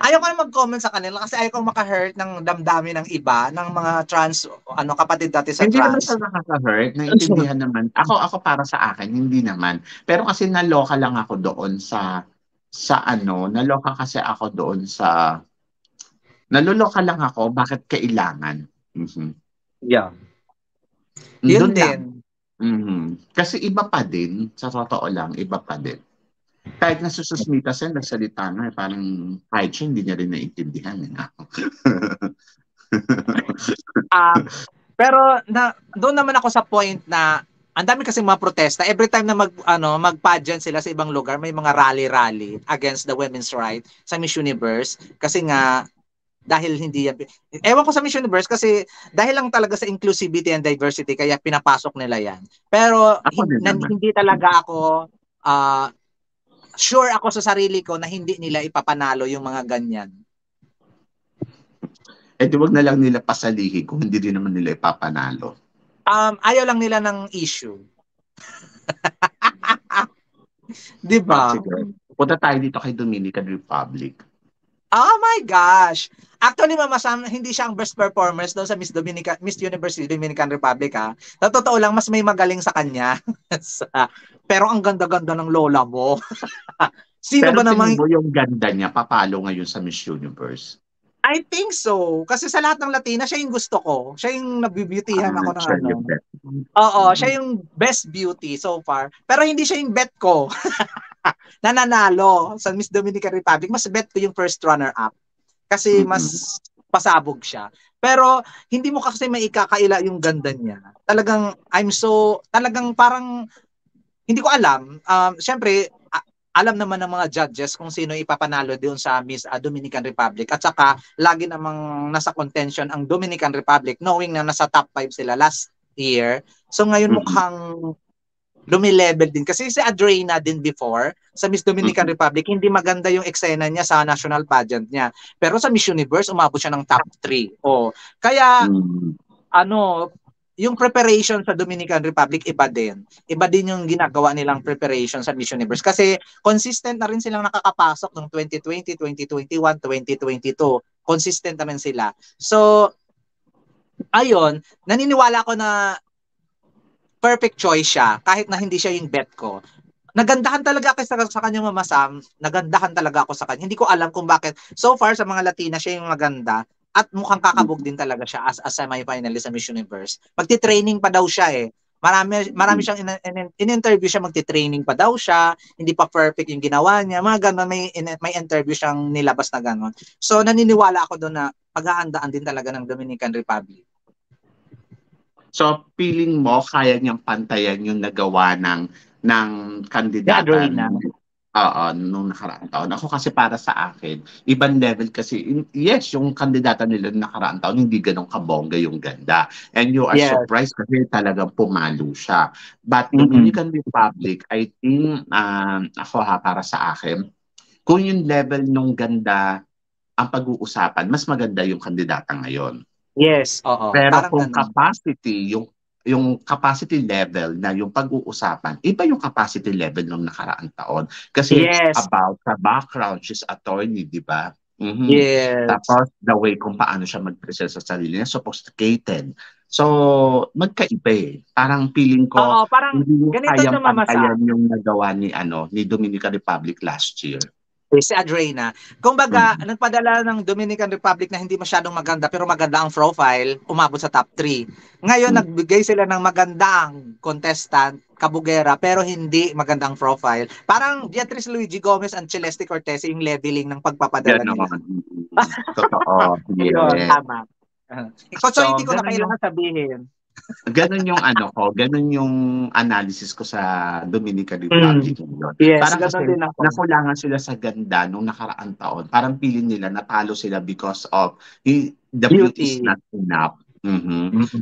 Ayaw ko na mag-comment sa kanila kasi ayaw ko maka-hurt ng damdamin ng iba, ng mga trans, ano, kapatid dati sa Hindi naman trans. siya nakaka-hurt. Naintindihan naman. Ako para sa akin, hindi naman. Pero kasi naloka lang ako doon naloka kasi ako doon naluloka lang ako, bakit kailangan? Mhm. Yeah. Yun Doon lang. din. Mhm. Kasi iba pa din, sa totoo lang, iba pa din. Kahit nasususmita siya, nagsalita na, parang kahit siya, hindi niya rin naintindihan. Ah, pero doon naman ako sa point na ang dami kasing mga protesta. Every time na mag-pageant sila sa ibang lugar, may mga rally-rally against the women's right sa Miss Universe kasi nga dahil hindi yan, ewan ko sa Miss Universe kasi dahil lang talaga sa inclusivity and diversity kaya pinapasok nila yan. Pero Ako din naman. hindi talaga ako sure ako sa sarili ko na hindi nila ipapanalo yung mga ganyan. Di wag na lang nila pasalihin kung hindi din naman nila ipapanalo. Ayaw lang nila ng issue. Di ba? Punta tayo dito kay Dominican Republic. Oh my gosh! Actually, Mama Sam, hindi siya ang best performers doon sa Miss Universe Dominican Republic, ha. Sa totoo lang, mas may magaling sa kanya. Pero ang ganda-ganda ng lola mo. Sino Pero ba namang... tingin mo yung ganda niya, papalo ngayon sa Miss Universe? I think so. Kasi sa lahat ng Latina, siya yung gusto ko. Siya yung nabibutihan ako ng Siya ano. yung best. Oo, siya yung best beauty so far. Pero hindi siya yung bet ko. Nananalo sa Miss Dominican Republic. Mas bet ko yung first runner-up. Kasi mas pasabog siya. Pero hindi mo kasi maikakaila yung ganda niya. Talagang parang, hindi ko alam. Siyempre, alam naman ng mga judges kung sino ipapanalo doon sa Miss Dominican Republic. At saka, lagi namang nasa contention ang Dominican Republic knowing na nasa top 5 sila last year. So ngayon mukhang lumilevel din. Kasi si Adriana din before, sa Miss Dominican Republic, hindi maganda yung eksena niya sa national pageant niya. Pero sa Miss Universe, umabot siya ng top 3. Kaya, yung preparation sa Dominican Republic, iba din. Iba din yung ginagawa nilang preparation sa Miss Universe. Kasi consistent na rin silang nakakapasok ng 2020, 2021, 2022. Consistent na rin sila. So, ayun, naniniwala ko na perfect choice siya kahit na hindi siya yung bet ko. Nagandahan talaga ako sa kanya, Mama Sam. Nagandahan talaga ako sa kanya. Hindi ko alam kung bakit. So far, sa mga Latina, siya yung maganda. At mukhang kakabog din talaga siya as semi-finalist sa Miss Universe. Magti-training pa daw siya eh. Marami siyang in-interview siya, magti-training pa daw siya. Hindi pa perfect yung ginawa niya. Mga ganun, may interview siyang nilabas na ganun. So naniniwala ako doon na paghahandaan din talaga ng Dominican Republic. So, feeling mo, kaya niyang pantayan yung nagawa ng kandidata nung nakaraang taon. Ako kasi para sa akin, ibang level kasi, yes, yung kandidata nila nung nakaraang taon, hindi ganun kabongga yung ganda. And you are surprised kasi talagang pumalo siya. But Dominican Republic, I think, ako para sa akin, kung yung level nung ganda ang pag-uusapan, mas maganda yung kandidata ngayon. Yes, oo. Pero kung capacity, yung capacity level na yung pag-uusapan, iba yung capacity level ng nakaraang taon. Kasi about sa background, she's attorney, di ba? Yes. Tapos the way kung paano siya mag-present sa sarili niya, sophisticated. So, magkaiba eh. Parang feeling ko, parang hindi mo ganito kayang siya, Mama Sam. pantayan yung nagawa ni Dominican Republic last year. Si Adrena. Kumbaga, nagpadala ng Dominican Republic na hindi masyadong maganda pero maganda ang profile, umabot sa top 3. Ngayon, nagbigay sila ng magandang contestant, Kabugera, pero hindi magandang profile. Parang Beatrice Luigi Gomez and Celeste Cortez yung leveling ng pagpapadala nila. Totoo. Yun, Yes. tama. So, hindi ko na ganun kailangan sabihin. Ganun yung ganun yung analysis ko sa Dominican Republic. Yes, Parang ganun kasi din ako. nakulangan sila sa ganda nung nakaraang taon. Parang feeling nila natalo sila because of the beauty is not enough.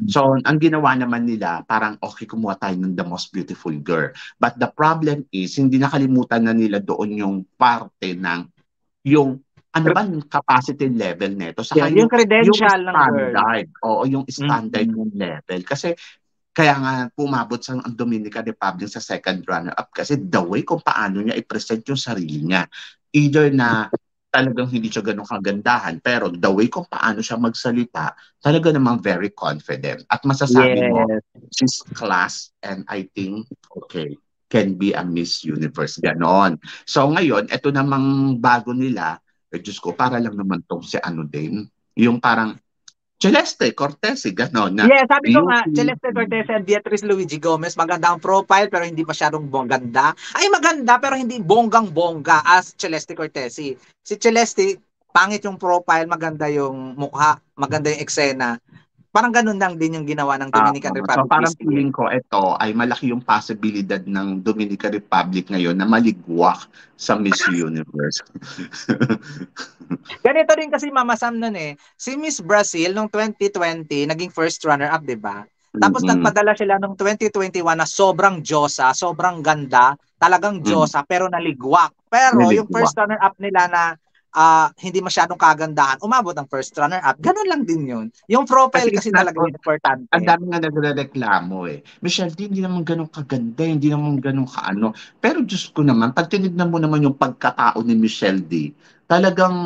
So, ang ginawa naman nila, parang okay, kumuha tayo ng the most beautiful girl. But the problem is, hindi nakalimutan na nila doon yung parte ng yung ano ba yung capacity level nito? Saka yung credential yung ng standard. Oo, yung standard ng level. Kasi kaya nga pumabot sa ang Dominican Republic sa second runner-up kasi the way kung paano niya i-present yung sarili niya. Either na talagang hindi siya ganun kagandahan, pero the way kung paano siya magsalita, talaga namang very confident. At masasabi mo, she's class and I think, okay, can be a Miss Universe. Ganon. So ngayon, ito namang bago nila, Diyos ko, para lang naman tong si ano din, yung parang Celeste Cortez, gano'n. Sabi ko nga, Celeste Cortez and Beatrice Luigi Gomez, maganda ang profile pero hindi masyadong ganda. Ay, maganda pero hindi bonggang-bongga as Celeste Cortez. Si Celeste, pangit yung profile, maganda yung mukha, maganda yung eksena. Parang ganun lang din yung ginawa ng Dominican Republic. So parang feeling ko ito ay malaki yung posibilidad ng Dominican Republic ngayon na maligwak sa Miss Universe. Ganito rin kasi Mama Sam nun si Miss Brazil nung 2020 naging first runner-up, di ba? Tapos nagpadala sila nung 2021 na sobrang diyosa, sobrang ganda, talagang diyosa pero naligwak. Pero yung first runner-up nila na hindi masyadong kagandahan, umabot ng first runner-up. Ganun lang din yun. Yung profile kasi talaga yung importante. Ang dami nga nagre-reklamo Michelle D, hindi naman ganun kaganda, hindi naman ganun kaano. Pero Diyos ko naman, pag tinignan mo naman yung pagkatao ni Michelle D, talagang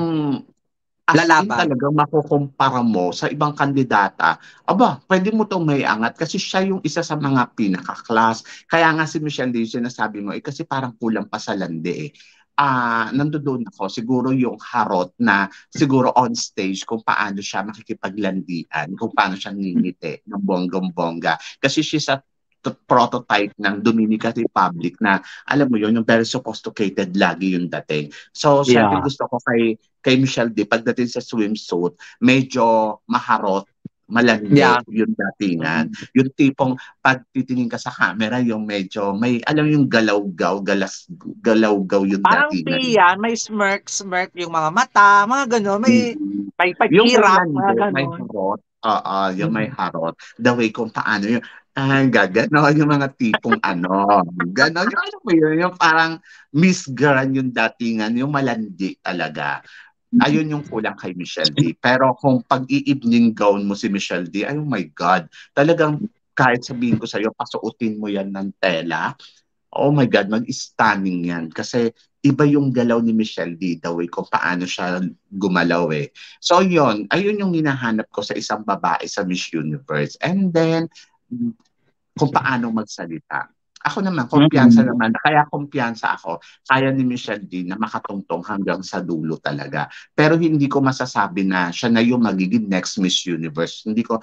talagang makukumpara mo sa ibang kandidata. Aba, pwede mo itong may angat kasi siya yung isa sa mga pinaka-class. Kaya nga si Michelle D, sinasabi mo, kasi parang kulang pa sa landi nandoon ako, siguro yung harot na siguro on stage kung paano siya makikipaglandian, kung paano siya ngingiti ng bonggang-bongga. Kasi she's a prototype ng Dominican Republic na alam mo yun, yung very sophisticated lagi yung dating. So, syempre gusto ko kay Michelle D, pagdating sa swimsuit, medyo maharot, malandi yung datingan. Yung tipong pag titingin ka sa camera, yung medyo may, alam yung galaw-gaw, galaw-gaw yung parang datingan. Parang yan, may smirk yung mga mata, mga gano'n, may pagkirap, mga gano'n. May harot, yung may harot. The way kung paano yung, gano'n yung mga tipong gano'n. Yung alam mo yun, yung parang Miss Grand yung datingan, yung malandi talaga. Ayun yung kulang kay Michelle D. Pero kung pag-i-evening gown mo si Michelle D, oh my God, talagang kahit sabihin ko sa'yo, pasuotin mo yan ng tela, oh my God, mag-stunning yan. Kasi iba yung galaw ni Michelle D, the way kung paano siya gumalaw So yun, ayun yung hinahanap ko sa isang babae sa Miss Universe. And then, kung paano magsalita. Ako naman, kumpiyansa naman. Kaya kumpiyansa ako. Kaya ni Michelle D na makatungtong hanggang sa dulo talaga. Pero hindi ko masasabi na siya na yung magiging next Miss Universe. Hindi ko,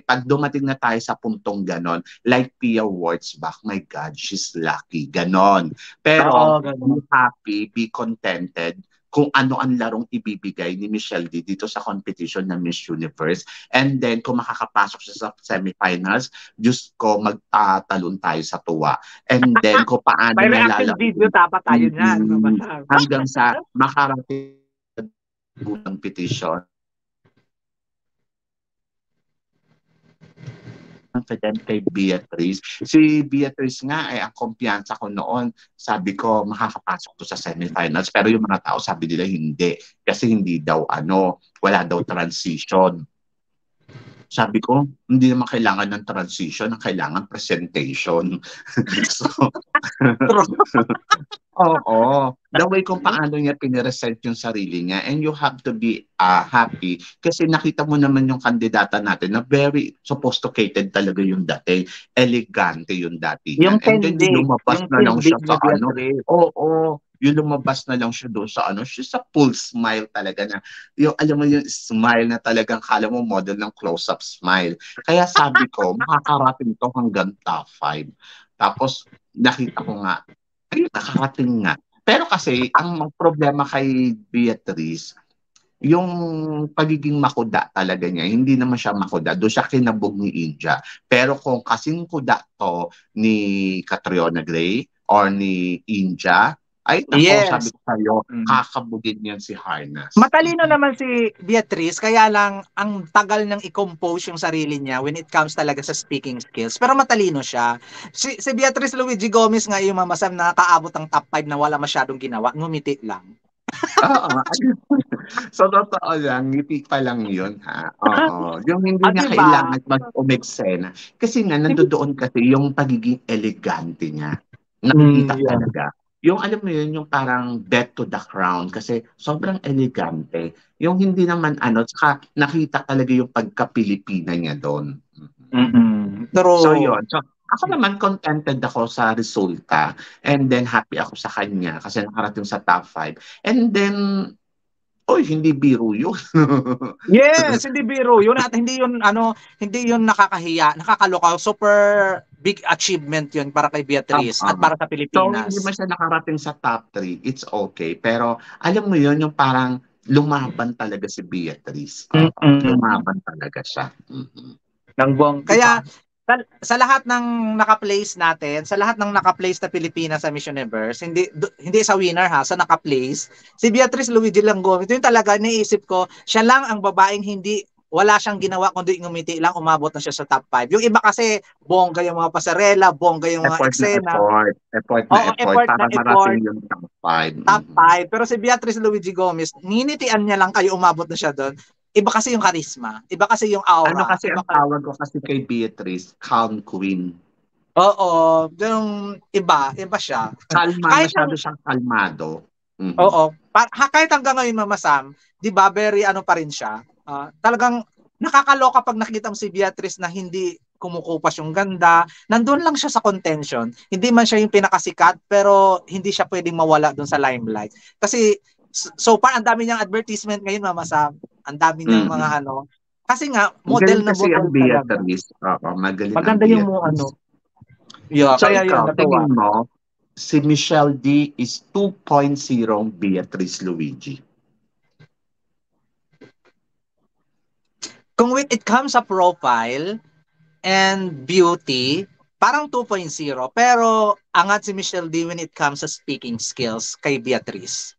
pag dumating na tayo sa puntong ganon, like Pia Wurtzbach, my God, she's lucky. Ganon. Pero, be happy, be contented kung ano ang larong ibibigay ni Michelle D dito sa competition ng Miss Universe. And then, kung makakapasok siya sa semifinals, Diyos ko, magtatalon tayo sa tuwa. And then, kung paano may reaction video dapat tayo niyan. Hanggang sa makarating ng petition. Confident kay Beatrice. Si Beatrice nga ang kumpiyansa ko noon. Sabi ko, makakapasok to sa semifinals. Pero yung mga tao sabi nila hindi. Kasi hindi daw wala daw transition. Sabi ko, hindi naman kailangan ng transition, ang kailangan presentation. So, oo. The way kung paano niya piniresent yung sarili niya, and you have to be happy kasi nakita mo naman yung kandidata natin na very sophisticated talaga yung dating, elegante yung dating. Yung and then lumabas na lang siya sa Oo. yung lumabas na lang siya doon sa ano, siya sa full smile talaga na, yung alam mo yung smile na talagang kala mo model ng close-up smile. Kaya sabi ko, makakarating to hanggang top 5. Tapos nakita ko nga, ay nakarating nga. Pero kasi, ang problema kay Beatrice, yung pagiging makuda talaga niya, hindi naman siya makuda. Doon siya kinabog ni India. Pero kung kasing kuda to ni Catriona Gray or ni India, ay nako, sabi Yes. ko sa'yo, kakabugin yan si Harnas. Matalino naman si Beatrice, kaya lang ang tagal niyang i-compose yung sarili niya when it comes talaga sa speaking skills. Pero matalino siya. Si Beatrice Luigi Gomez nga yung mamasam na nakaabot ng top 5 na wala masyadong ginawa, ngumiti lang. Oo. So, totoo lang, ngiti pa lang yun, ha? Oo. Yung hindi niya Diba? kailangan mag-umeksena. Kasi nga, nandoon kasi yung pagiging elegante niya. Nakikita Yeah. talaga. Yung alam mo yun, yung parang death to the crown kasi sobrang elegante. Yung hindi naman saka nakita talaga yung pagka-Pilipina niya doon. So True. yun. So ako naman contented ako sa resulta and then happy ako sa kanya kasi nakarating sa top 5. And then, oy, hindi biro yun. Yes, hindi biro yun at hindi yun nakakahiya, nakakaloka. Super big achievement yun para kay Beatrice at para sa So hindi Pilipinas. man siya nakarating sa top 3, it's okay. Pero alam mo yun, yung parang lumaban talaga si Beatrice. Oo, lumaban talaga siya. Ng buong. Diba? Kaya sa lahat ng naka-place natin, sa lahat ng naka-place na Pilipinas sa Miss Universe, hindi sa winner ha, sa naka-place, si Beatrice Luigi Langgo, ito yung talaga naisip ko, siya lang ang babaeng wala siyang ginawa kundi ngumiti lang, umabot na siya sa top 5. Yung iba kasi bongga yung mga pasarela, bongga yung mga Effort na eksena. effort. Effort na Oo, effort effort na para effort. marating yung top 5. Top 5. Pero si Beatrice Luigi Gomez, ninitian niya lang kayo, umabot na siya doon. Iba kasi yung charisma. Iba kasi yung Ano aura. kasi ang tawag ko kasi kay Beatrice, calm queen. Oo, yung iba siya. Masyado siyang kalmado. Oo, kahit hanggang ngayon Mama Sam, 'di ba, very ano pa rin siya. Talagang nakakaloka pag nakita mo si Beatrice na hindi kumukupas yung ganda. Nandun lang siya sa contention. Hindi man siya yung pinakasikat, pero hindi siya pwedeng mawala doon sa limelight. Kasi so far ang dami niyang advertisement ngayon Mama Sam. Ang dami niyang mga kasi nga model Magaling na kasi ang model talaga. Beatrice. Oo, magaling ang Maganda yung Beatrice. Yeah, So kaya yun ikaw, natuwa. tingin mo, si Michelle D is 2.0 Beatrice Luigi. Kung when it comes sa profile and beauty, parang 2.0. Pero angat si Michelle D when it comes sa speaking skills kay Beatrice.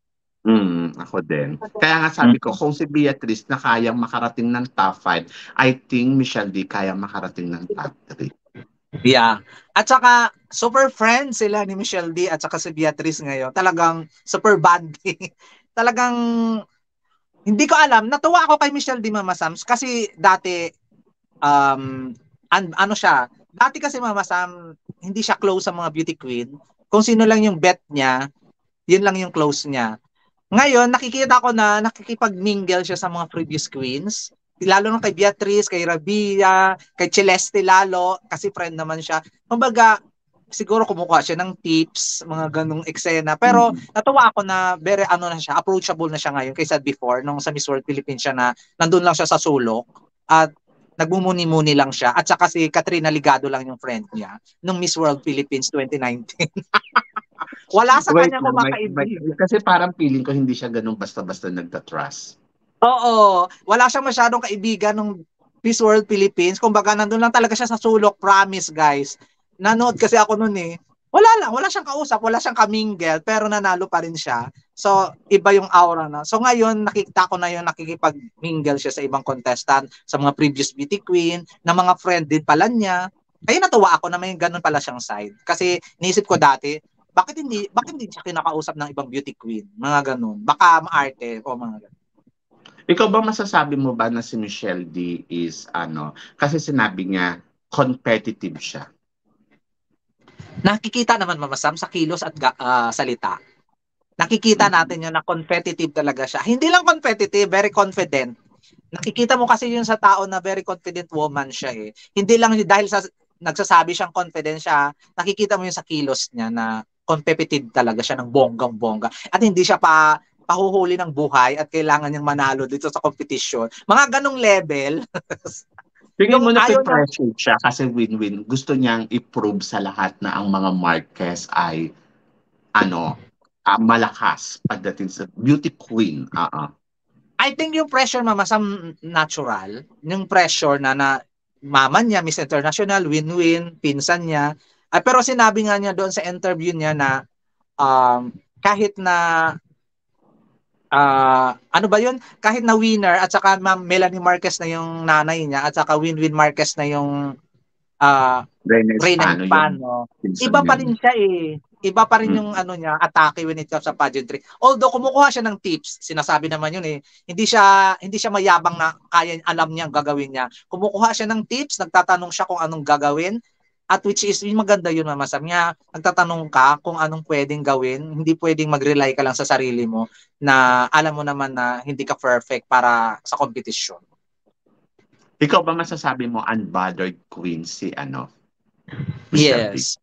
Ako din. Kaya nga sabi ko, kung si Beatrice na kayang makarating ng top 5, I think Michelle D kayang makarating ng top 3. Yeah. At saka, super friends sila ni Michelle D at saka si Beatrice ngayon. Talagang super bonding. Talagang, hindi ko alam. Natuwa ako kay Michelle D, Mama Sams, kasi dati, ano siya, dati kasi Mama Sam, hindi siya close sa mga beauty queen. Kung sino lang yung bet niya, yun lang yung close niya. Ngayon, nakikita ko na nakikipag-mingle siya sa mga previous queens. Lalo na kay Beatrice, kay Rabia, kay Celeste lalo, kasi friend naman siya. Kumbaga, siguro kumukuha siya ng tips, mga ganong eksena. Pero natuwa ako na very ano na siya, approachable na siya ngayon kaysa before, nung sa Miss World Philippines siya na nandun lang siya sa sulok at nagmumuni-muni lang siya. At saka si Katrina Ligado lang yung friend niya nung Miss World Philippines 2019. Wala sa Wait kanya lang, kumakaibig. kasi parang feeling ko hindi siya ganun basta-basta nagta-trust. Oo, wala siyang masyadong kaibigan nung Miss World Philippines. Kumbaga, nandun lang talaga siya sa sulok, promise guys. Nanood kasi ako noon eh. Wala siyang kausap, wala siyang kamingle, pero nanalo pa rin siya. So, iba yung aura na. So, ngayon, nakikita ko na yun, nakikipag-mingle siya sa ibang contestant, sa mga previous beauty queen, na mga friend din pala niya. Kaya natuwa ako na may ganun pala siyang side. Kasi, niisip ko dati, bakit hindi siya kinakausap ng ibang beauty queen? Mga ganun. Baka maarte o mga ganun. Ikaw ba masasabi mo ba na si Michelle D is kasi sinabi niya competitive siya. Nakikita naman Mama Sam sa kilos at salita. Nakikita natin yun na competitive talaga siya. Hindi lang competitive, very confident. Nakikita mo kasi yun sa tao na very confident woman siya eh. Hindi lang dahil sa nagsasabi siyang confident siya, nakikita mo yun sa kilos niya na competitive talaga siya ng bonggang-bongga. At hindi siya pahuhuli ng buhay at kailangan niyang manalo dito sa competition. Mga ganong level. Tingin Yung mo na ayaw niya, pressure siya kasi win-win. Gusto niyang i-prove sa lahat na ang mga Marquez ay ano, malakas pagdating sa beauty queen. I think yung pressure mama some natural, yung pressure na mama niya Miss International, win-win, pinsan niya. Pero sinabi nga niya doon sa interview niya na kahit na ano ba yun? Kahit na winner at saka Ma'am Melanie Marquez na yung nanay niya at saka Winwin Marquez na yung Reyna Reyna Hispano yung Hispano, pinsan iba niya. pa rin siya eh. Iba pa rin yung ano niya, atake when it comes sa pageantry. Although kumukuha siya ng tips, sinasabi naman yun eh. Hindi siya mayabang na kaya alam niya ang gagawin niya. Kumukuha siya ng tips, nagtatanong siya kung anong gagawin. At which is, yung maganda yun, Mama Sam, niya, nagtatanong ka kung anong pwedeng gawin. Hindi pwedeng mag-rely ka lang sa sarili mo na alam mo naman na hindi ka perfect para sa competition. Ikaw ba masasabi mo unbothered queen si Michelle D? Yes.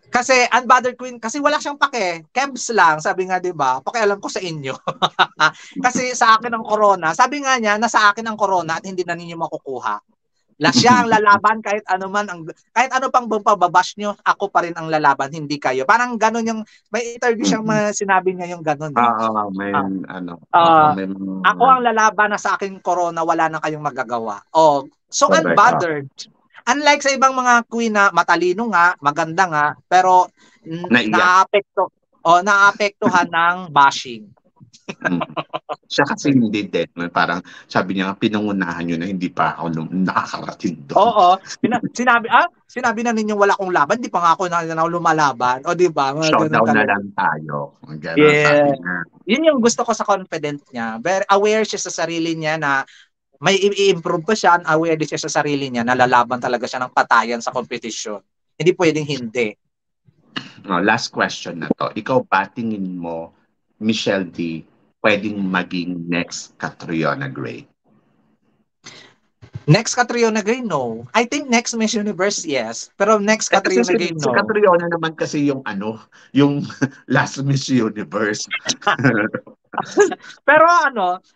Kasi unbothered queen, kasi wala siyang pake. Kebs lang, sabi nga 'di ba? Pakialam ko sa inyo. Kasi sa akin ang corona, sabi nga niya, nasa akin ang corona at hindi na ninyo makukuha. Siya ang lalaban kahit ano man kahit ano pang pababash nyo, ako pa rin ang lalaban, hindi kayo. Parang gano'n yung may interview siyang sinabi niya yung gano'n eh. May may Ako ang lalaban na sa akin corona, wala na kayong magagawa. Oh, so unbothered. Unlike sa ibang mga queen na matalino nga, maganda nga, pero naaapektuhan ng bashing. Siya kasi hindi din. Parang sabi niya, pinangunahan nyo na hindi pa ako nakakarating doon. Oo. Sinabi na ninyong wala akong laban, di pa nga ako na lumalaban. O di ba? Showdown na lang tayo. Ganun, yeah. sabi niya. Yun yung gusto ko sa confident niya. Very aware siya sa sarili niya na may i-improve pa siya, aware din siya sa sarili niya, nalalaban talaga siya ng patayan sa competition. Hindi pwedeng hindi. Last question na to. Ikaw ba tingin mo, Michelle D, pwedeng maging next Catriona Gray? Next Catriona Gray, no. I think next Miss Universe, yes. Pero next Catriona Gray, no. Si Catriona naman kasi yung yung last Miss Universe. Pero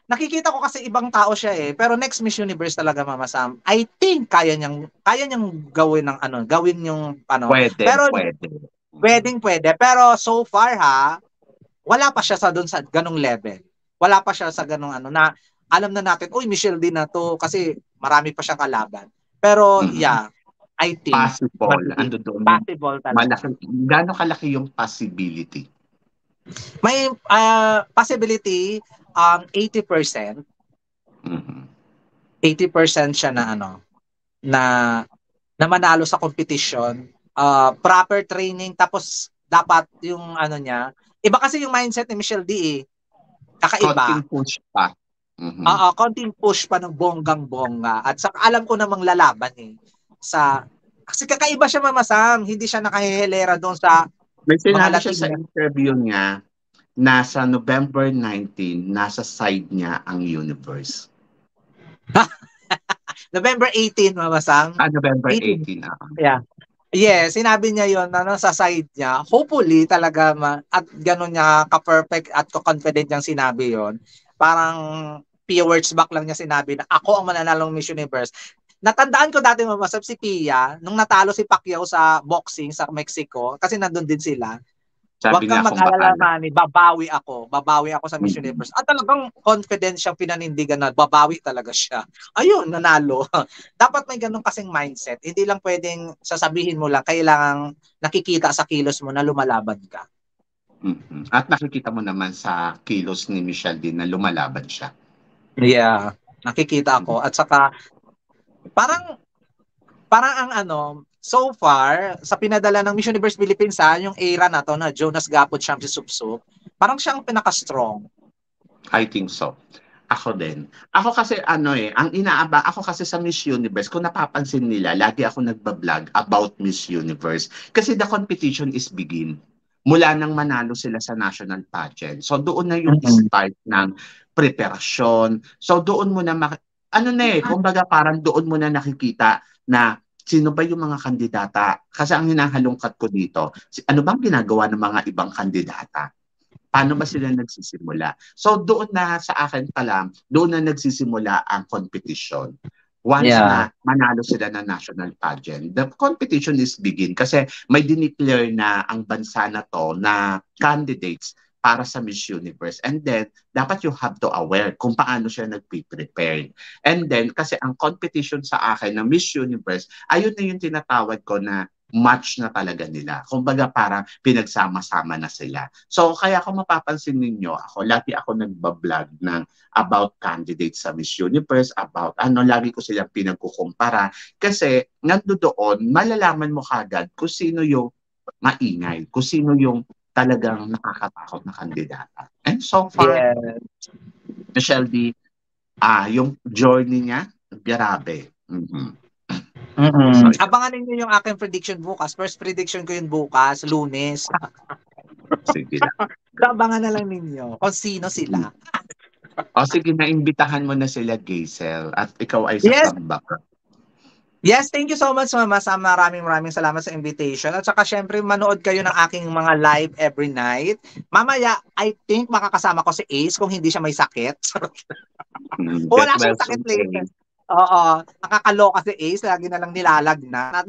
nakikita ko kasi ibang tao siya eh. Pero next Miss Universe talaga, Mama Sam. I think kaya niyang gawin ng gawin yung Pwede, pero pwede. Pwede. Pero so far wala pa siya sa doon sa ganung level. Wala pa siya sa ganung na alam na natin, uy, Michelle D na to kasi marami pa siyang kalaban. Pero yeah, I think possible. Possible talaga. Gaano kalaki yung possibility? May possibility 80%. 80% siya na na manalo sa competition, proper training, tapos dapat yung niya. Iba kasi yung mindset ni Michelle D eh. Kakaiba. Konting push pa. Konting push pa ng bonggang-bongga. At saka alam ko namang lalaban eh. Kasi kakaiba siya, Mama Sam. Hindi siya nakahihelera doon sa may sinabi siya sa interview niya, nasa November 19, nasa side niya ang universe. November 18, Mama Sam. November 18. Yeah. Yeah, sinabi niya yon sa side niya. Hopefully talaga at gano'n niya ka-perfect at ka-confident niyang sinabi yon. Parang few words back lang niya sinabi na ako ang mananalong Miss Universe. Natandaan ko dati, Mama Sam, si Pia, nung natalo si Pacquiao sa boxing sa Mexico, kasi nandun din sila. Huwag kang mag-alala, Manny, babawi ako sa Miss Universe. At talagang confident siyang pinanindigan na babawi talaga siya. Ayun, nanalo. Dapat may ganun kasing mindset. Hindi lang pwedeng sasabihin mo lang, kailangang nakikita sa kilos mo na lumalaban ka. At nakikita mo naman sa kilos ni Michelle din na lumalaban siya. Yeah, nakikita ko. At saka, parang ang so far, sa pinadala ng Miss Universe Philippines yung era na to na Jonas Gapot siyang si Supsup, parang siyang pinaka-strong. I think so. Ako din. Ako kasi ako kasi sa Miss Universe, kung napapansin nila, lagi ako nagbablog about Miss Universe. Kasi the competition is begin. Mula nang manalo sila sa national pageant. So doon na yung start ng preparasyon. So doon mo na kumbaga parang doon mo na nakikita na sino ba yung mga kandidata? Kasi ang hinahalungkat ko dito, ano bang ginagawa ng mga ibang kandidata? Paano ba sila nagsisimula? So doon na sa akin pa lang, doon na nagsisimula ang competition. Once Yeah. na manalo sila ng national pageant, the competition is begin kasi may dineclare na ang bansa na to na candidates para sa Miss Universe. And then, dapat you have to aware kung paano siya nagpe-prepare. And then, kasi ang competition sa akin ng Miss Universe, ayun na yung tinatawag ko na match na talaga nila. Kumbaga parang pinagsama-sama na sila. So kaya kung mapapansin ninyo, lagi ako nagbablog ng about candidates sa Miss Universe, about lagi ko silang pinagkukumpara. Kasi nandoon, malalaman mo kagad kung sino yung maingay, kung sino yung talagang nakakatakot na kandidata. And so far, Michelle D, yung journey niya, grabe. Abangan ninyo yung aking prediction bukas. First prediction ko yun bukas, Lunes. Sige lang. Abangan na lang ninyo kung sino sila. Sige, naimbitahan mo na sila, Gaisel, at ikaw ay sasamba ka. Yes, thank you so much, Mama Sam. Maraming salamat sa invitation. At saka syempre, manood kayo ng aking mga live every night. Mamaya, I think makakasama ko si Ace kung hindi siya may sakit. Wala siyang sakit later. Oo, nakakaloka si Ace, lagi na lang nilalagnat.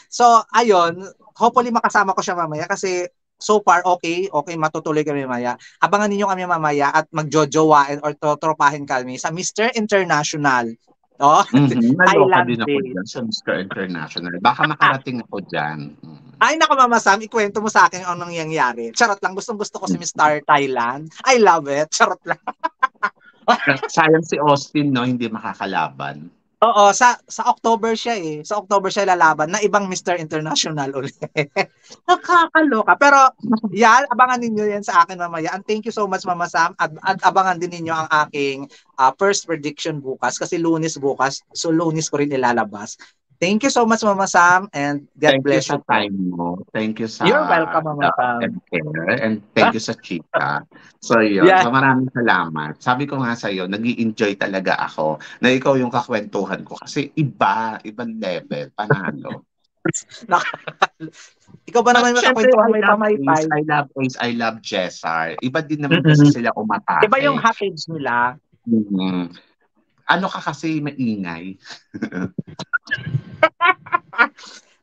So, ayun, hopefully makasama ko siya mamaya kasi so far, okay, matutuloy kami mamaya. Abangan ninyo kami mamaya at magjojowain or totropahin kami sa Mr. International. Naloka din ako dyan sa Mr. International. Baka makarating ako dyan. Ay, naku, Mama Sam, ikwento mo sa akin anong nangyayari. Charot lang, gustong-gusto ko si Mr. Thailand. I love it. Charot lang. Sayang si Austin, no? Hindi makakalaban. Oo, sa October siya eh. Sa October siya lalaban na ibang Mr. International ulit. Nakakaloka. Pero yan, abangan ninyo yan sa akin mamaya. And thank you so much, Mama Sam. At abangan din ninyo ang aking first prediction bukas kasi Lunes bukas. So Lunes ko rin ilalabas. Thank you so much, Mama Sam, and God bless you. Thank you sa time mo. Thank you sa You're welcome, Mama Sam. And thank you sa chika. So yun, so maraming salamat. Sabi ko nga sa'yo, nag-i-enjoy talaga ako na ikaw yung kakwentuhan ko kasi ibang level, panalo. Ikaw ba naman makakwentuhan may pamaypay? I love Ace, I love Jessar. Iba din naman kasi sila umatake. Iba yung hottage nila. Ano ka kasi maingay?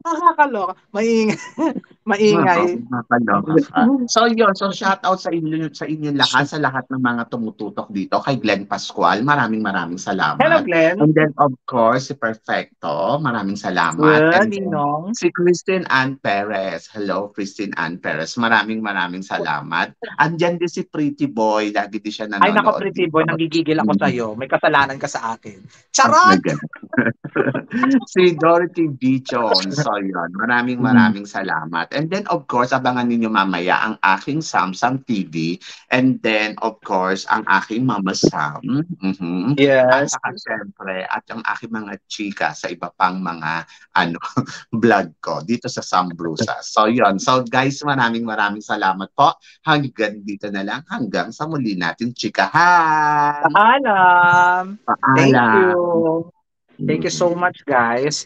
Nakakaloka. Maingay. Nakakaloka ka. So yun, so shout out sa inyo lahat, sa lahat ng mga tumututok dito. Kay Glenn Pascual, maraming salamat. Hello, Glenn. And then of course, si Perfecto, maraming salamat. Well, and then, si Christine Ann Perez. Hello, Christine Ann Perez. Maraming salamat. Andyan din si Pretty Boy, lagi din siya nanonood. Ay, nako, Pretty Boy, nanggigigil ako sa'yo. May kasalanan ka sa akin. Charot! Si Dorothy B. Jones. So yun, maraming salamat. And then of course, abangan ninyo mamaya ang aking Samsung TV. And then of course, ang aking Mama Sam. Yes. At saka syempre, at ang aking mga chika sa iba pang mga vlog ko dito sa Sam Brusa. So yun. So guys, maraming salamat po. Hanggang dito na lang. Hanggang sa muli natin chikahan. Paalam. Thank you. Thank you so much, guys.